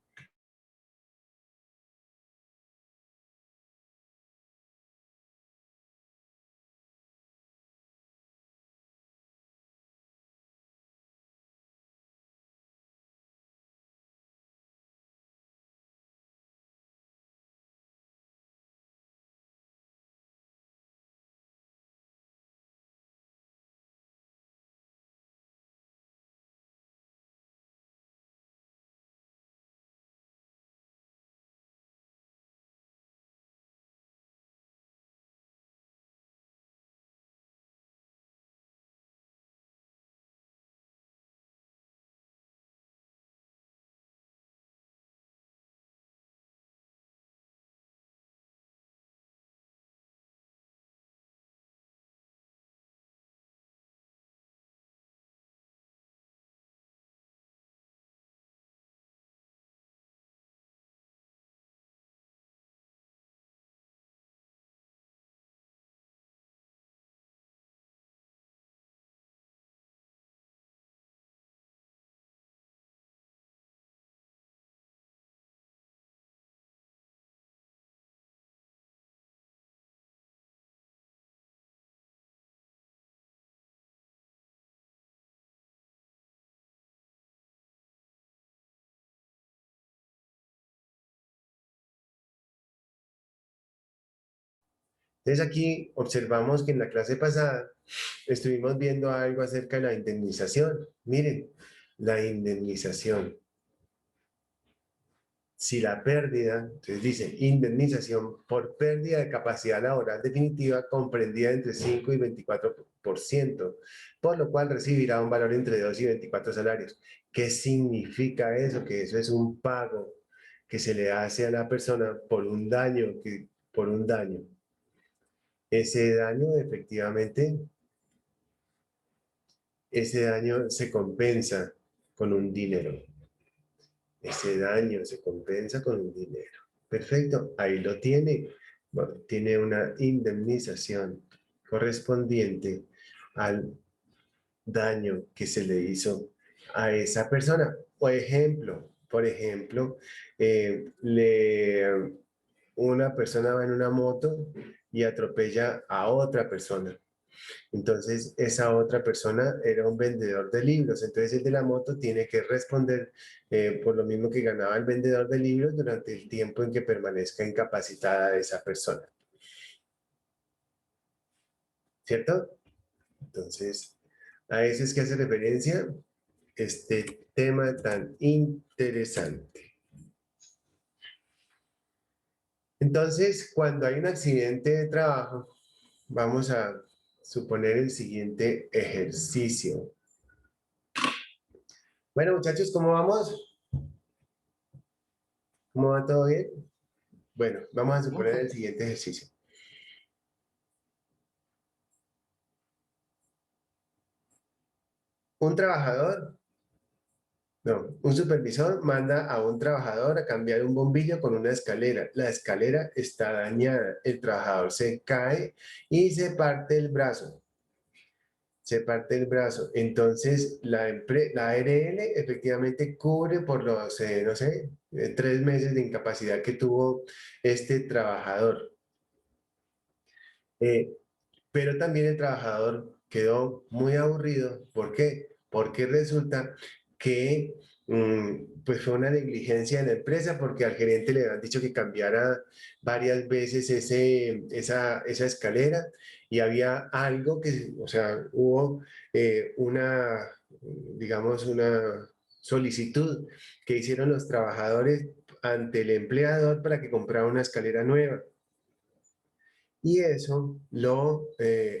Entonces aquí observamos que en la clase pasada estuvimos viendo algo acerca de la indemnización. Miren, la indemnización. Si la pérdida, entonces dice, indemnización por pérdida de capacidad laboral definitiva comprendida entre 5 y 24%, por lo cual recibirá un valor entre 2 y 24 salarios. ¿Qué significa eso? Que eso es un pago que se le hace a la persona por un daño, por un daño. Ese daño efectivamente, ese daño se compensa con un dinero. Ese daño se compensa con un dinero. Perfecto, ahí lo tiene. Bueno, tiene una indemnización correspondiente al daño que se le hizo a esa persona. Por ejemplo, una persona va en una moto y atropella a otra persona. Entonces, esa otra persona era un vendedor de libros. Entonces, el de la moto tiene que responder por lo mismo que ganaba el vendedor de libros durante el tiempo en que permanezca incapacitada esa persona. ¿Cierto? Entonces, a eso es que hace referencia este tema tan interesante. Entonces, cuando hay un accidente de trabajo, vamos a suponer el siguiente ejercicio. Bueno, muchachos, ¿cómo vamos? ¿Cómo va todo bien? Bueno, vamos a suponer el siguiente ejercicio. Un supervisor manda a un trabajador a cambiar un bombillo con una escalera. La escalera está dañada. El trabajador se cae y se parte el brazo. Entonces, la ARL efectivamente cubre por los, 3 meses de incapacidad que tuvo este trabajador. Pero también el trabajador quedó muy aburrido. ¿Por qué? Porque resulta que pues fue una negligencia de la empresa porque al gerente le habían dicho que cambiara varias veces esa escalera y había algo que, o sea, hubo digamos, una solicitud que hicieron los trabajadores ante el empleador para que comprara una escalera nueva. Y eso lo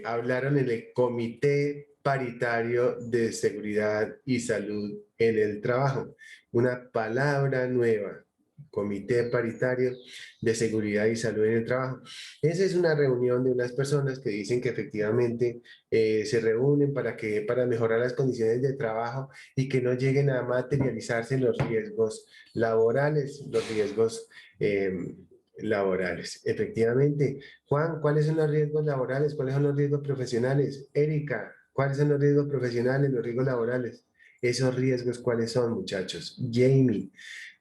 hablaron en el Comité Paritario de Seguridad y Salud en el Trabajo. Una palabra nueva. Comité Paritario de Seguridad y Salud en el Trabajo. Esa es una reunión de unas personas que dicen que efectivamente se reúnen para mejorar las condiciones de trabajo y que no lleguen a materializarse los riesgos laborales, laborales. Efectivamente. Juan, ¿cuáles son los riesgos laborales? ¿Cuáles son los riesgos profesionales? Erika, ¿cuáles son los riesgos profesionales, los riesgos laborales? Esos riesgos, ¿cuáles son, muchachos? Jamie,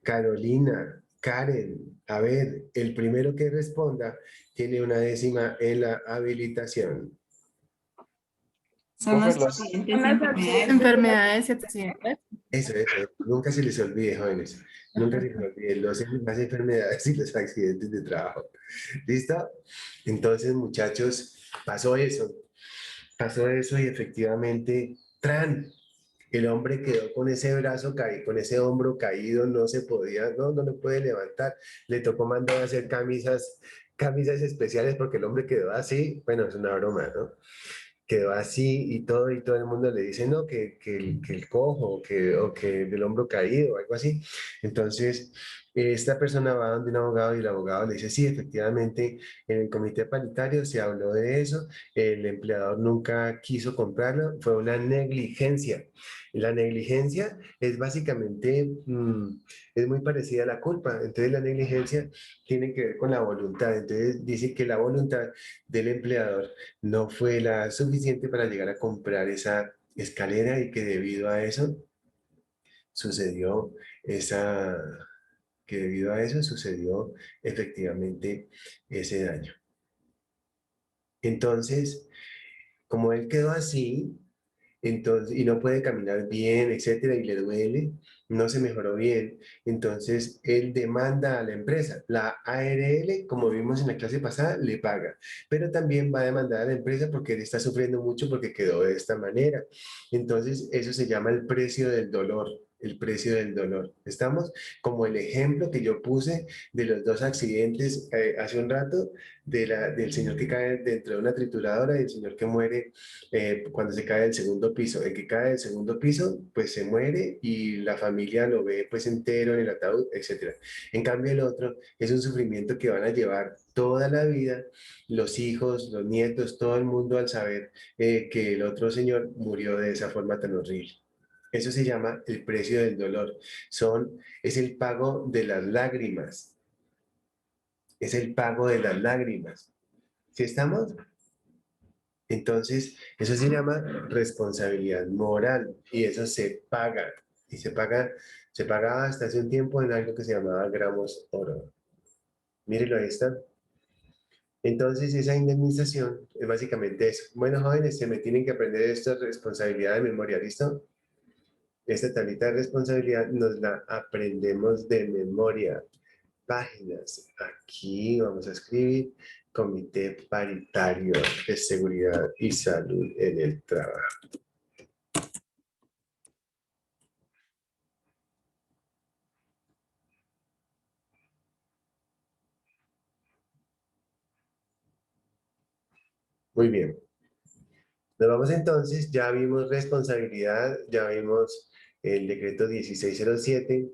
Carolina, Karen, a ver, el primero que responda tiene una décima en la habilitación. Son los Profe, accidentes y Son las enfermedades. Enfermedades y accidentes. Eso, nunca se les olvide, jóvenes. Nunca se les olvide las enfermedades y los accidentes de trabajo. ¿Listo? Entonces, muchachos, pasó eso y efectivamente, ¡tran! El hombre quedó con ese brazo caído, con ese hombro caído, no se podía, no lo puede levantar. Le tocó mandar a hacer camisas especiales porque el hombre quedó así. Bueno, es una broma, ¿no? Quedó así y todo el mundo le dice, no, que el cojo o que del hombro caído o algo así. Entonces, esta persona va donde un abogado y el abogado le dice, sí, efectivamente, en el comité paritario se habló de eso, el empleador nunca quiso comprarlo, fue una negligencia. La negligencia es básicamente, es muy parecida a la culpa. Entonces, la negligencia tiene que ver con la voluntad. Entonces, dice que la voluntad del empleador no fue la suficiente para llegar a comprar esa escalera y que debido a eso sucedió esa, que debido a eso sucedió efectivamente ese daño. Entonces, como él quedó así, entonces, y no puede caminar bien, etcétera, y le duele, no se mejoró bien. Entonces, él demanda a la empresa. La ARL, como vimos en la clase pasada, le paga, pero también va a demandar a la empresa porque él está sufriendo mucho porque quedó de esta manera. Entonces, eso se llama el precio del dolor. El precio del dolor. Estamos como el ejemplo que yo puse de los dos accidentes hace un rato, del señor que cae dentro de una trituradora y el señor que muere cuando se cae del segundo piso. El que cae del segundo piso, pues se muere y la familia lo ve pues entero en el ataúd, etc. En cambio el otro es un sufrimiento que van a llevar toda la vida los hijos, los nietos, todo el mundo al saber que el otro señor murió de esa forma tan horrible. Eso se llama el precio del dolor. Es el pago de las lágrimas. Es el pago de las lágrimas. ¿Sí estamos? Entonces, eso se llama responsabilidad moral y eso se paga. Y se pagaba hasta hace un tiempo en algo que se llamaba gramos oro. Mírenlo, ahí está. Entonces, esa indemnización es básicamente eso. Bueno, jóvenes, se me tienen que aprender esta responsabilidad de memoria, ¿listo? Esta tablita de responsabilidad nos la aprendemos de memoria. Páginas. Aquí vamos a escribir Comité Paritario de Seguridad y Salud en el Trabajo. Muy bien. Nos vamos entonces, ya vimos responsabilidad, ya vimos el decreto 1607.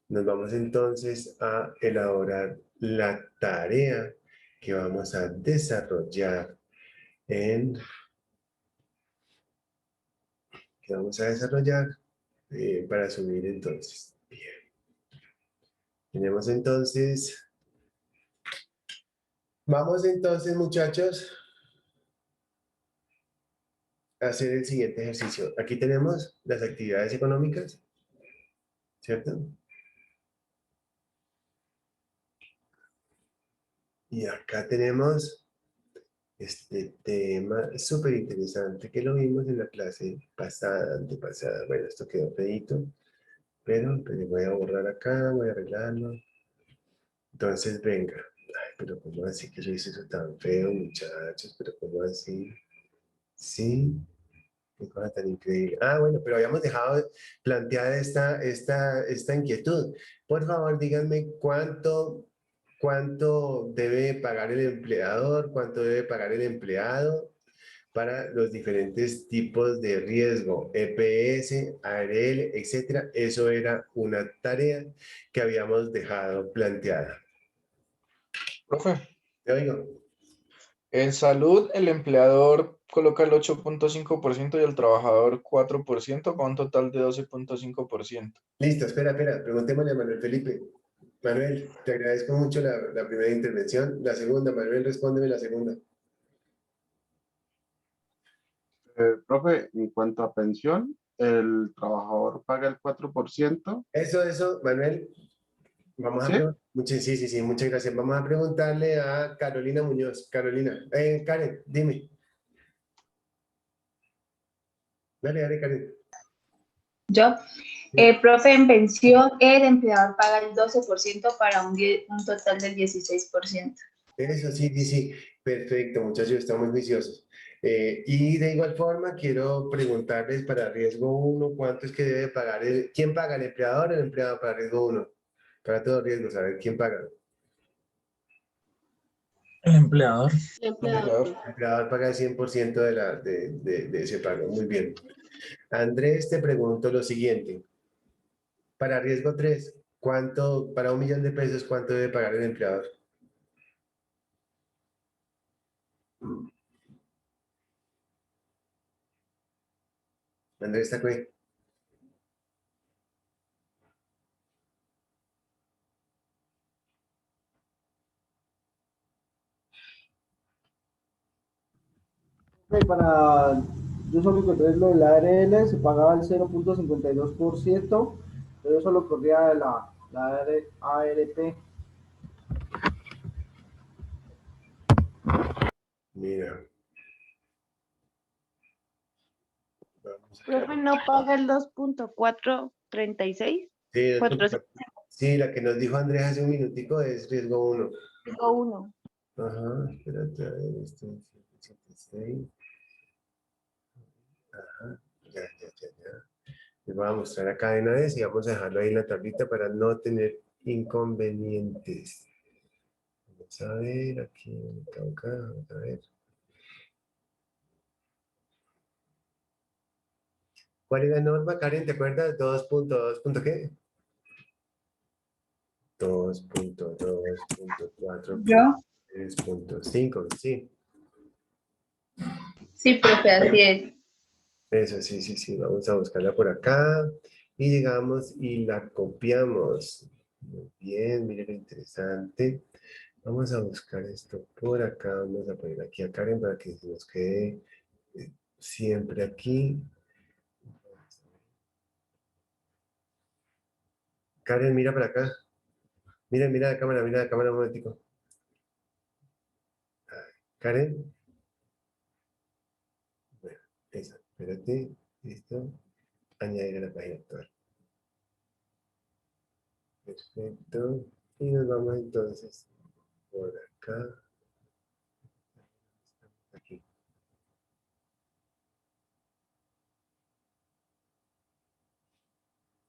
Nos vamos entonces a elaborar la tarea que vamos a desarrollar para subir entonces. Bien. Tenemos entonces, vamos entonces muchachos a hacer el siguiente ejercicio. Aquí tenemos las actividades económicas, ¿cierto? Y acá tenemos este tema súper interesante que lo vimos en la clase pasada, antepasada. Bueno, esto quedó feíto, pero voy a borrar acá, voy a arreglarlo. Entonces, venga. Ay, pero ¿cómo así que yo hice eso tan feo, muchachos? ¿Pero cómo así? Sí, qué cosa tan increíble. Ah, bueno, pero habíamos dejado planteada esta inquietud. Por favor, díganme cuánto debe pagar el empleador, cuánto debe pagar el empleado para los diferentes tipos de riesgo, EPS, ARL, etcétera. Eso era una tarea que habíamos dejado planteada. Profe, ¿Te oigo? en salud el empleador coloca el 8.5% y el trabajador 4% con un total de 12.5%. Listo, espera, preguntémosle a Manuel Felipe. Manuel, te agradezco mucho la primera intervención. La segunda, Manuel, respóndeme la segunda. Profe, en cuanto a pensión, el trabajador paga el 4%. Eso, Manuel. Vamos a ¿Sí? sí, muchas gracias. Vamos a preguntarle a Carolina Muñoz. Carolina, Karen, dime. Dale, Karen. Yo, profe, en pensión, el empleador paga el 12% para un total del 16%. Eso, sí. Perfecto, muchachos, estamos juiciosos. Y de igual forma, quiero preguntarles para riesgo 1, ¿cuánto es que debe pagar? ¿Quién paga, el empleador o el empleado para riesgo 1? Para todos riesgos, a ver, ¿quién paga? El empleador. El empleador paga el 100% de ese pago. Muy bien. Andrés, te pregunto lo siguiente. Para riesgo 3, ¿cuánto, para 1 millón de pesos, cuánto debe pagar el empleador? Andrés, ¿está aquí? Para, yo solo encontré lo del ARL, se pagaba el 0.52%, pero yo solo corría la ARP. Mira. Profe, ¿no paga el 2.436? Sí, la que nos dijo Andrés hace un minutico es riesgo 1. Riesgo 1. Ajá, espérate, a ver, esto es 76. Ajá, ya. Les voy a mostrar acá de una vez y vamos a dejarlo ahí en la tablita para no tener inconvenientes. Vamos a ver, aquí, acá, vamos a ver. ¿Cuál es la norma, Karen? ¿Te acuerdas? 2.2. ¿Qué? 2.2.4. ¿Yo? 3.5, sí. Sí, profe, así es. Eso, sí. Vamos a buscarla por acá. Y llegamos y la copiamos. Muy bien, miren lo interesante. Vamos a buscar esto por acá. Vamos a poner aquí a Karen para que se nos quede siempre aquí. Karen, mira para acá. Mira la cámara un momentico. Karen. Bueno, esa, espérate. Listo. Añadir a la página actual. Perfecto. Y nos vamos entonces por acá. Aquí.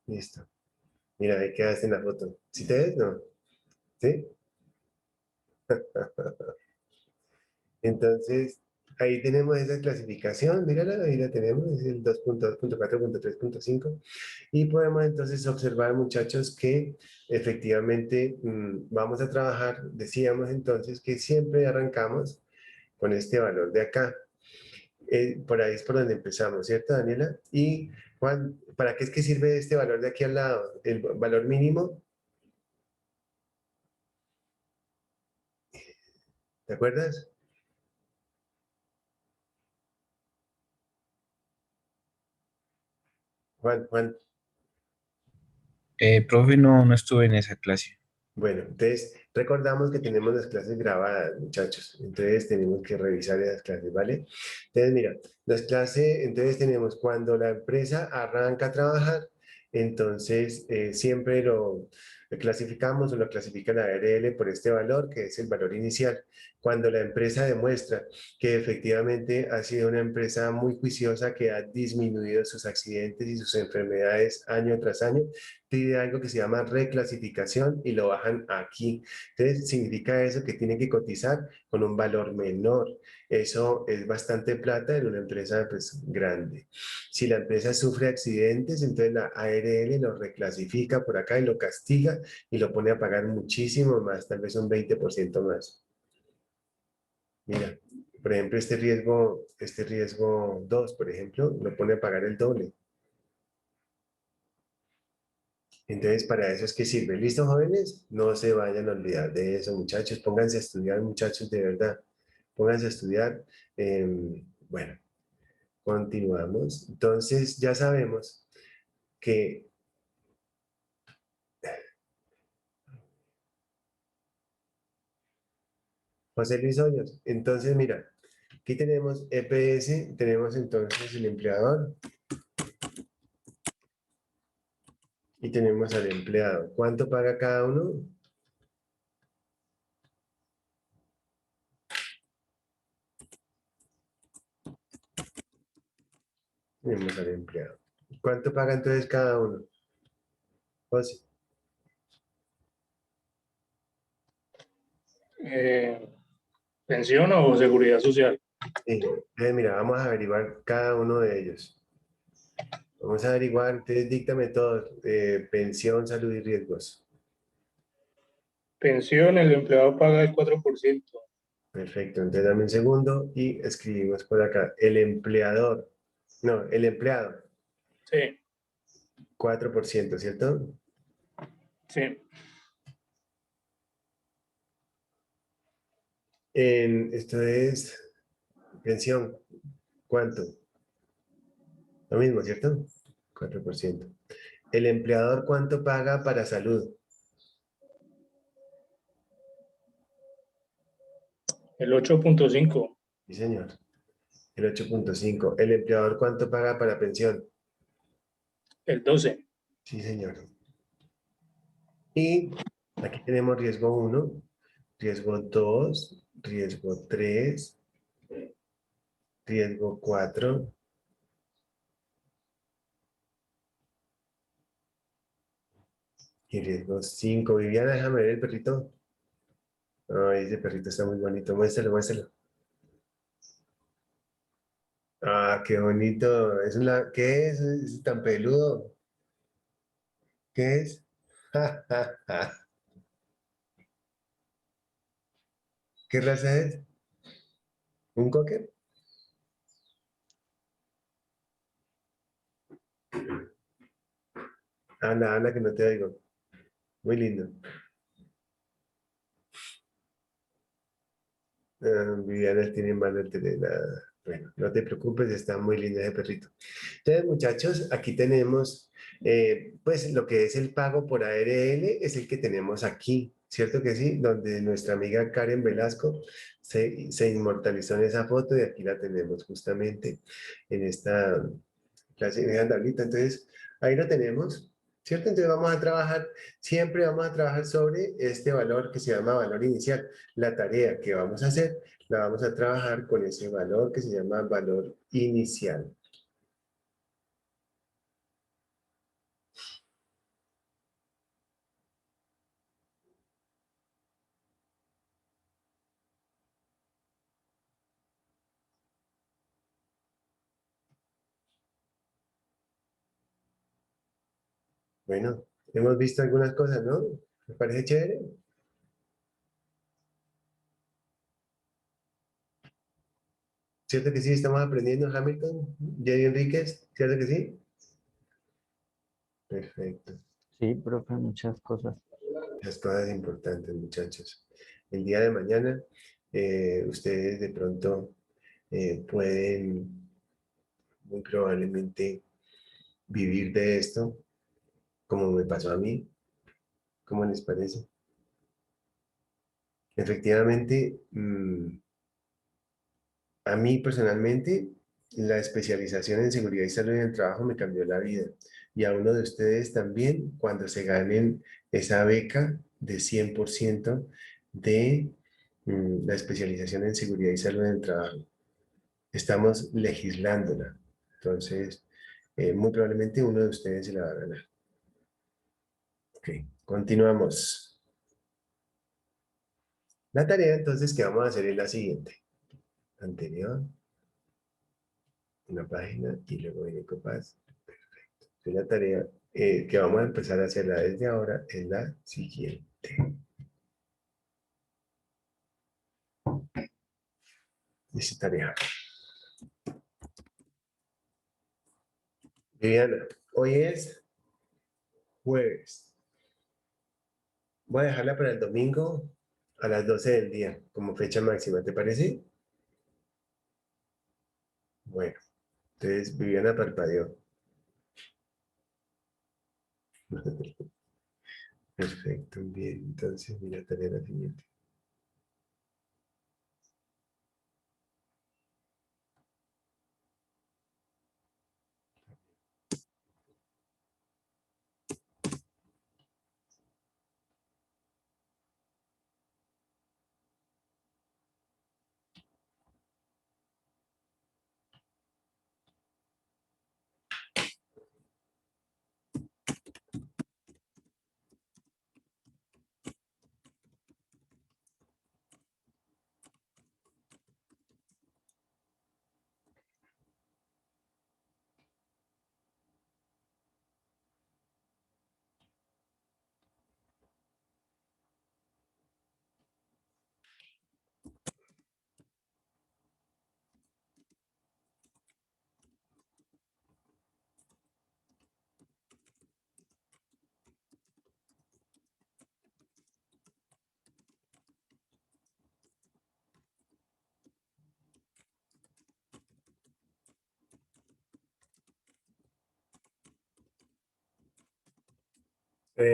Listo. Mira, ahí quedaste en la foto. ¿Sí te ves? ¿No? ¿Sí? Entonces, ahí tenemos esa clasificación, mírala, ahí la tenemos, es el 2.2.4.3.5 y podemos entonces observar, muchachos, que efectivamente vamos a trabajar, decíamos entonces que siempre arrancamos con este valor de acá. Por ahí es por donde empezamos, ¿cierto, Daniela? Y Juan, ¿para qué es que sirve este valor de aquí al lado? El valor mínimo. ¿Te acuerdas? Juan. Profe, no estuve en esa clase. Bueno, entonces recordamos que tenemos las clases grabadas, muchachos. Entonces tenemos que revisar esas clases, ¿vale? Entonces, mira, las clases, entonces tenemos cuando la empresa arranca a trabajar, entonces siempre Lo clasificamos o lo clasifica la ARL por este valor, que es el valor inicial. Cuando la empresa demuestra que efectivamente ha sido una empresa muy juiciosa, que ha disminuido sus accidentes y sus enfermedades año tras año, pide algo que se llama reclasificación y lo bajan aquí. Entonces, significa eso que tiene que cotizar con un valor menor. Eso es bastante plata en una empresa pues, grande. Si la empresa sufre accidentes, entonces la ARL lo reclasifica por acá y lo castiga y lo pone a pagar muchísimo más, tal vez un 20% más. Mira, por ejemplo, este riesgo 2, por ejemplo, lo pone a pagar el doble. Entonces, para eso es que sirve. ¿Listo, jóvenes? No se vayan a olvidar de eso, muchachos. Pónganse a estudiar, muchachos, de verdad. Pónganse a estudiar. Bueno, continuamos. Entonces, ya sabemos que José Luis Hoyos. Entonces, mira, aquí tenemos EPS, tenemos entonces el empleador y tenemos al empleado. ¿Cuánto paga cada uno? Tenemos al empleado. ¿Cuánto paga entonces cada uno? José. ¿Pensión o seguridad social? Sí. Mira, vamos a averiguar cada uno de ellos. Vamos a averiguar, entonces díctame todo. Pensión, salud y riesgos. Pensión, el empleado paga el 4%. Perfecto, entonces dame un segundo y escribimos por acá. El empleador. No, el empleado. Sí. 4%, ¿cierto? Sí. Esto es pensión. ¿Cuánto? Lo mismo, ¿cierto? 4%. ¿El empleador cuánto paga para salud? El 8.5. Sí, señor. El 8.5. ¿El empleador cuánto paga para pensión? El 12. Sí, señor. Y aquí tenemos riesgo 1, riesgo 2, riesgo 3, riesgo 4. Y riesgo 5. Viviana, déjame ver el perrito. Ay, ese perrito está muy bonito. Muéstralo, muéstralo. Ah, qué bonito. ¿Qué es? ¿Es tan peludo? ¿Qué es? ¿Qué raza es? ¿Un cocker? Anda, anda, que no te oigo. Muy lindo. Viviana tiene más de nada. Bueno, no te preocupes, está muy lindo ese perrito. Entonces, muchachos, aquí tenemos, pues, lo que es el pago por ARL, es el que tenemos aquí, ¿cierto que sí? Donde nuestra amiga Karen Velasco se inmortalizó en esa foto y aquí la tenemos justamente en esta clase de tablita. Entonces, ahí lo tenemos, ¿cierto? Entonces vamos a trabajar, siempre vamos a trabajar sobre este valor que se llama valor inicial. La tarea que vamos a hacer, la vamos a trabajar con ese valor que se llama valor inicial. Bueno, hemos visto algunas cosas, ¿no? ¿Me parece chévere? ¿Cierto que sí? Estamos aprendiendo, Hamilton, Jerry Enríquez, ¿cierto que sí? Perfecto. Sí, profe, muchas cosas. Las cosas importantes, muchachos. El día de mañana, ustedes de pronto pueden muy probablemente vivir de esto, como me pasó a mí. ¿Cómo les parece? Efectivamente, a mí personalmente, la especialización en seguridad y salud en el trabajo me cambió la vida. y a uno de ustedes también cuando se ganen esa beca de 100% de la especialización en seguridad y salud en el trabajo. Estamos legislándola. Entonces, muy probablemente uno de ustedes se la va a ganar. Ok, continuamos. La tarea entonces que vamos a hacer es la siguiente. Anterior, una página y luego viene copas. Perfecto. Entonces, la tarea que vamos a empezar a hacerla desde ahora es la siguiente. Dice tarea. Viviana, hoy es jueves. Voy a dejarla para el domingo a las 12 del día como fecha máxima, ¿te parece? Bueno, entonces Viviana parpadeó. Perfecto, bien. Entonces, mira, tarea la siguiente.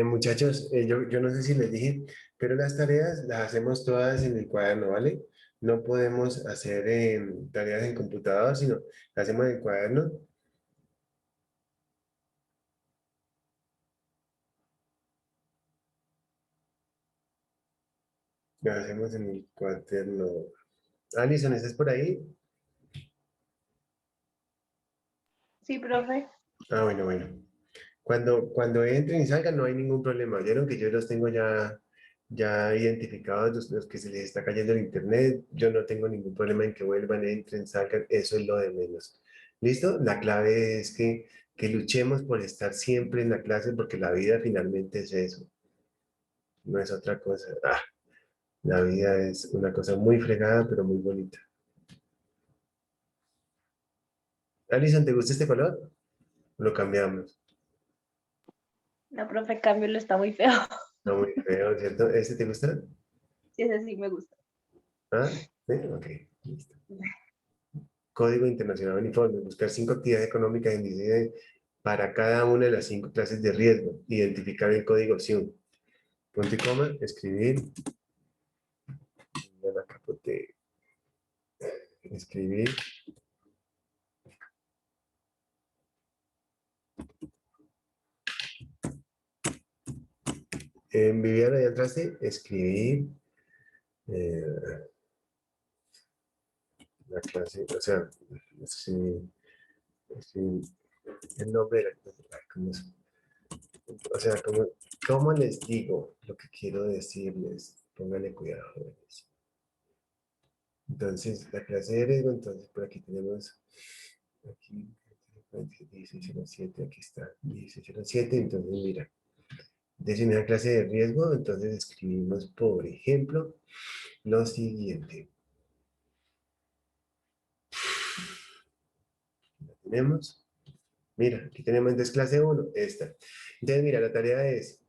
Muchachos, yo no sé si les dije, pero las tareas las hacemos todas en el cuaderno, ¿vale? No podemos hacer tareas en computador, sino las hacemos en el cuaderno. Las hacemos en el cuaderno. Alison, ¿estás por ahí? Sí, profe. Ah, bueno, bueno. Cuando entren y salgan no hay ningún problema. Vieron que yo los tengo ya identificados, los que se les está cayendo el internet. Yo no tengo ningún problema en que vuelvan, entren, salgan. Eso es lo de menos. ¿Listo? La clave es que luchemos por estar siempre en la clase porque la vida finalmente es eso. No es otra cosa. La vida es una cosa muy fregada, pero muy bonita. Alison, ¿te gusta este color? Lo cambiamos. No, profe, cámbialo, está muy feo. No, muy feo, ¿cierto? ¿Este te gusta? Sí, ese sí me gusta. ¿Ah? ¿Sí? Ok, listo. Código Internacional Uniforme. Buscar 5 actividades económicas en para cada una de las 5 clases de riesgo. Identificar el código opción. Punto y coma, escribir. Ya la capote. Escribir. En Viviana, ¿ya entraste? Escribir. La clase, o sea, el nombre de la clase. O sea, ¿cómo les digo lo que quiero decirles? Pónganle cuidado, jóvenes. Entonces, la clase de riesgo, entonces por aquí tenemos, aquí, 1807, aquí está, 1807, entonces mira, décima clase de riesgo, entonces escribimos, por ejemplo, lo siguiente. ¿La tenemos? Mira, aquí tenemos entonces clase 1, esta. Entonces, mira, la tarea es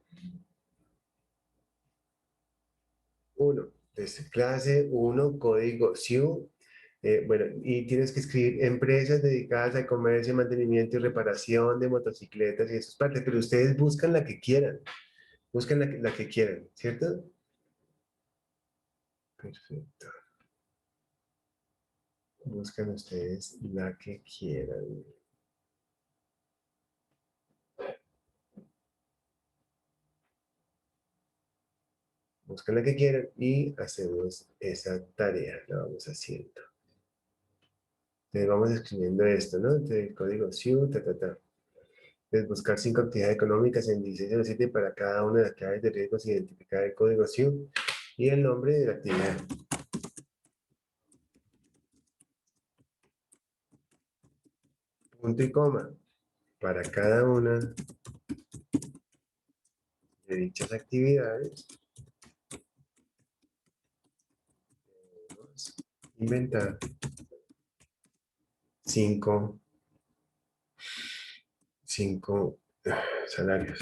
1, entonces clase 1, código SIU. Bueno, y tienes que escribir empresas dedicadas al comercio, mantenimiento y reparación de motocicletas y esas partes, pero ustedes buscan la que quieran, buscan la que quieran, ¿cierto? Perfecto. Buscan ustedes la que quieran. buscan la que quieran y hacemos esa tarea, la vamos haciendo. Entonces vamos escribiendo esto, ¿no? Entonces el código SIU, Entonces buscar 5 actividades económicas en 1607 para cada una de las claves de riesgos, identificar el código SIU y el nombre de la actividad. Punto y coma para cada una de dichas actividades. Debemos inventar 5 salarios.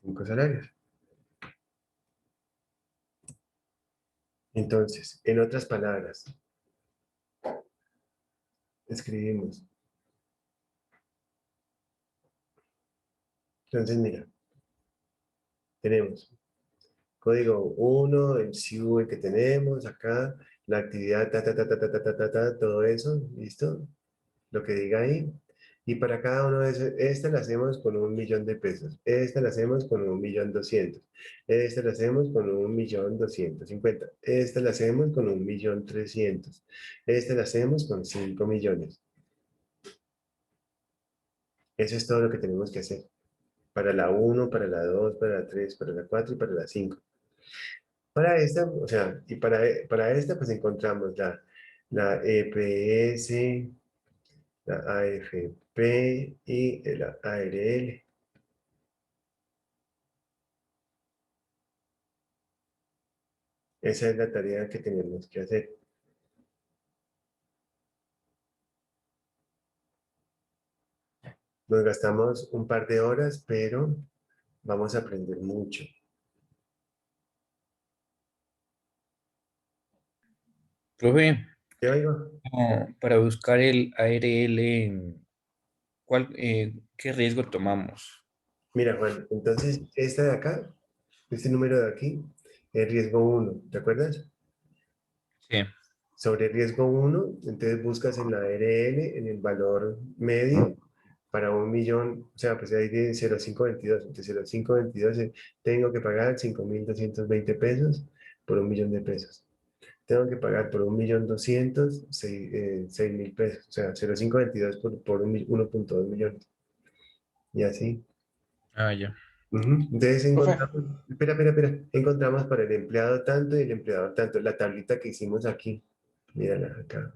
5 salarios. Entonces, en otras palabras, escribimos. Entonces, mira, tenemos código 1, el SIU que tenemos acá, la actividad, todo eso, ¿listo? Lo que diga ahí. Y para cada uno de esos, esta la hacemos con 1.000.000 de pesos, esta la hacemos con 1.200.000, esta la hacemos con 1.250.000, esta la hacemos con 1.300.000, esta la hacemos con 5 millones. Eso es todo lo que tenemos que hacer. Para la 1, para la 2, para la 3, para la 4 y para la 5. Para esta, o sea, y para esta pues encontramos la EPS, la AFP y la ARL. Esa es la tarea que tenemos que hacer. Nos gastamos un par de horas, pero vamos a aprender mucho. Profe, ¿Te oigo? para buscar el ARL, ¿qué riesgo tomamos? Mira, Juan, entonces esta de acá, este número de aquí, es riesgo 1, ¿te acuerdas? Sí. Sobre riesgo 1, entonces buscas en la ARL, en el valor medio, para 1.000.000, o sea, pues ahí de 0.522, entonces 0.522 tengo que pagar 5.220 pesos por 1.000.000 de pesos. Tengo que pagar por 1.200.000, 6.000 pesos, o sea, 0.522 por 1.2 millones. Y así. Ah, ya. Entonces Profe, encontramos, espera, encontramos para el empleado tanto y el empleador tanto, la tablita que hicimos aquí, mírala acá,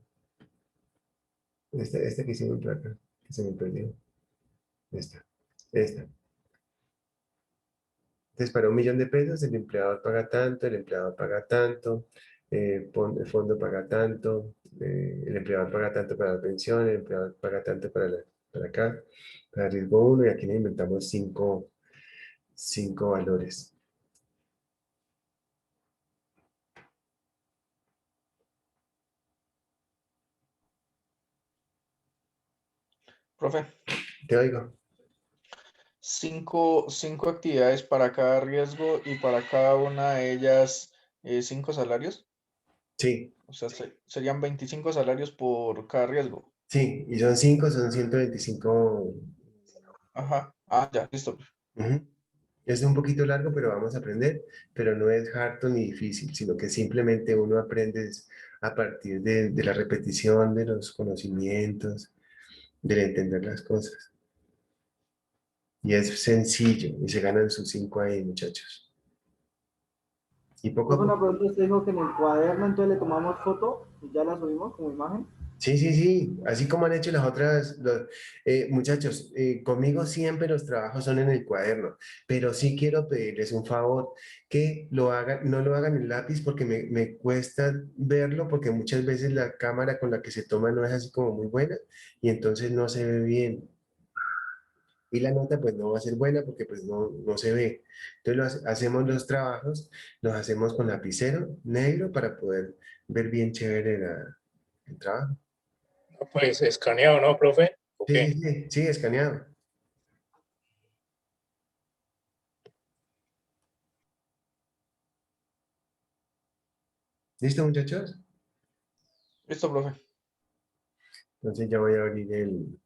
esta que hicimos por acá, que se me perdió, esta. Entonces para 1.000.000 de pesos el empleador paga tanto, el empleador paga tanto, el fondo paga tanto, el empleador paga tanto para la pensión, el empleador paga tanto para acá, para riesgo 1 y aquí le inventamos 5 valores. profe, Te oigo. 5 actividades para cada riesgo y para cada una de ellas 5 salarios. Sí. O sea, serían 25 salarios por cada riesgo. Sí, y son 5, son 125. Ajá. Ah, ya, listo. Es un poquito largo, pero vamos a aprender, pero no es harto ni difícil, sino que simplemente uno aprende a partir de la repetición de los conocimientos, de entender las cosas. Y es sencillo, y se ganan sus 5 ahí, muchachos. Y poco a Profe, una poco. pregunta, usted dijo que en el cuaderno entonces le tomamos foto y ya la subimos como imagen. Sí, así como han hecho las otras, muchachos, conmigo siempre los trabajos son en el cuaderno, pero sí quiero pedirles un favor, que lo hagan, no lo hagan en lápiz porque me cuesta verlo, porque muchas veces la cámara con la que se toma no es así como muy buena, y entonces no se ve bien. Y la nota pues no va a ser buena porque pues no se ve. Entonces hacemos los trabajos, los hacemos con lapicero negro para poder ver bien chévere el trabajo. Pues escaneado, ¿no, profe? ¿O qué? Sí, escaneado. ¿Listo, muchachos? Listo, profe. Entonces ya voy a abrir el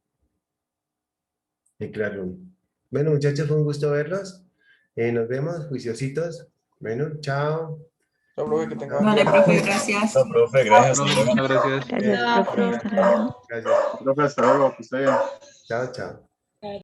Classroom. Bueno, muchachos, fue un gusto verlos. Nos vemos, juiciositos. Bueno, chao. Chao, profe, que tenga Vale, profe, gracias. No, profe, gracias. Profe, muchas gracias. Gracias, profe. Hasta luego. Gracias. Profe, hasta luego, que esté bien. Chao, chao.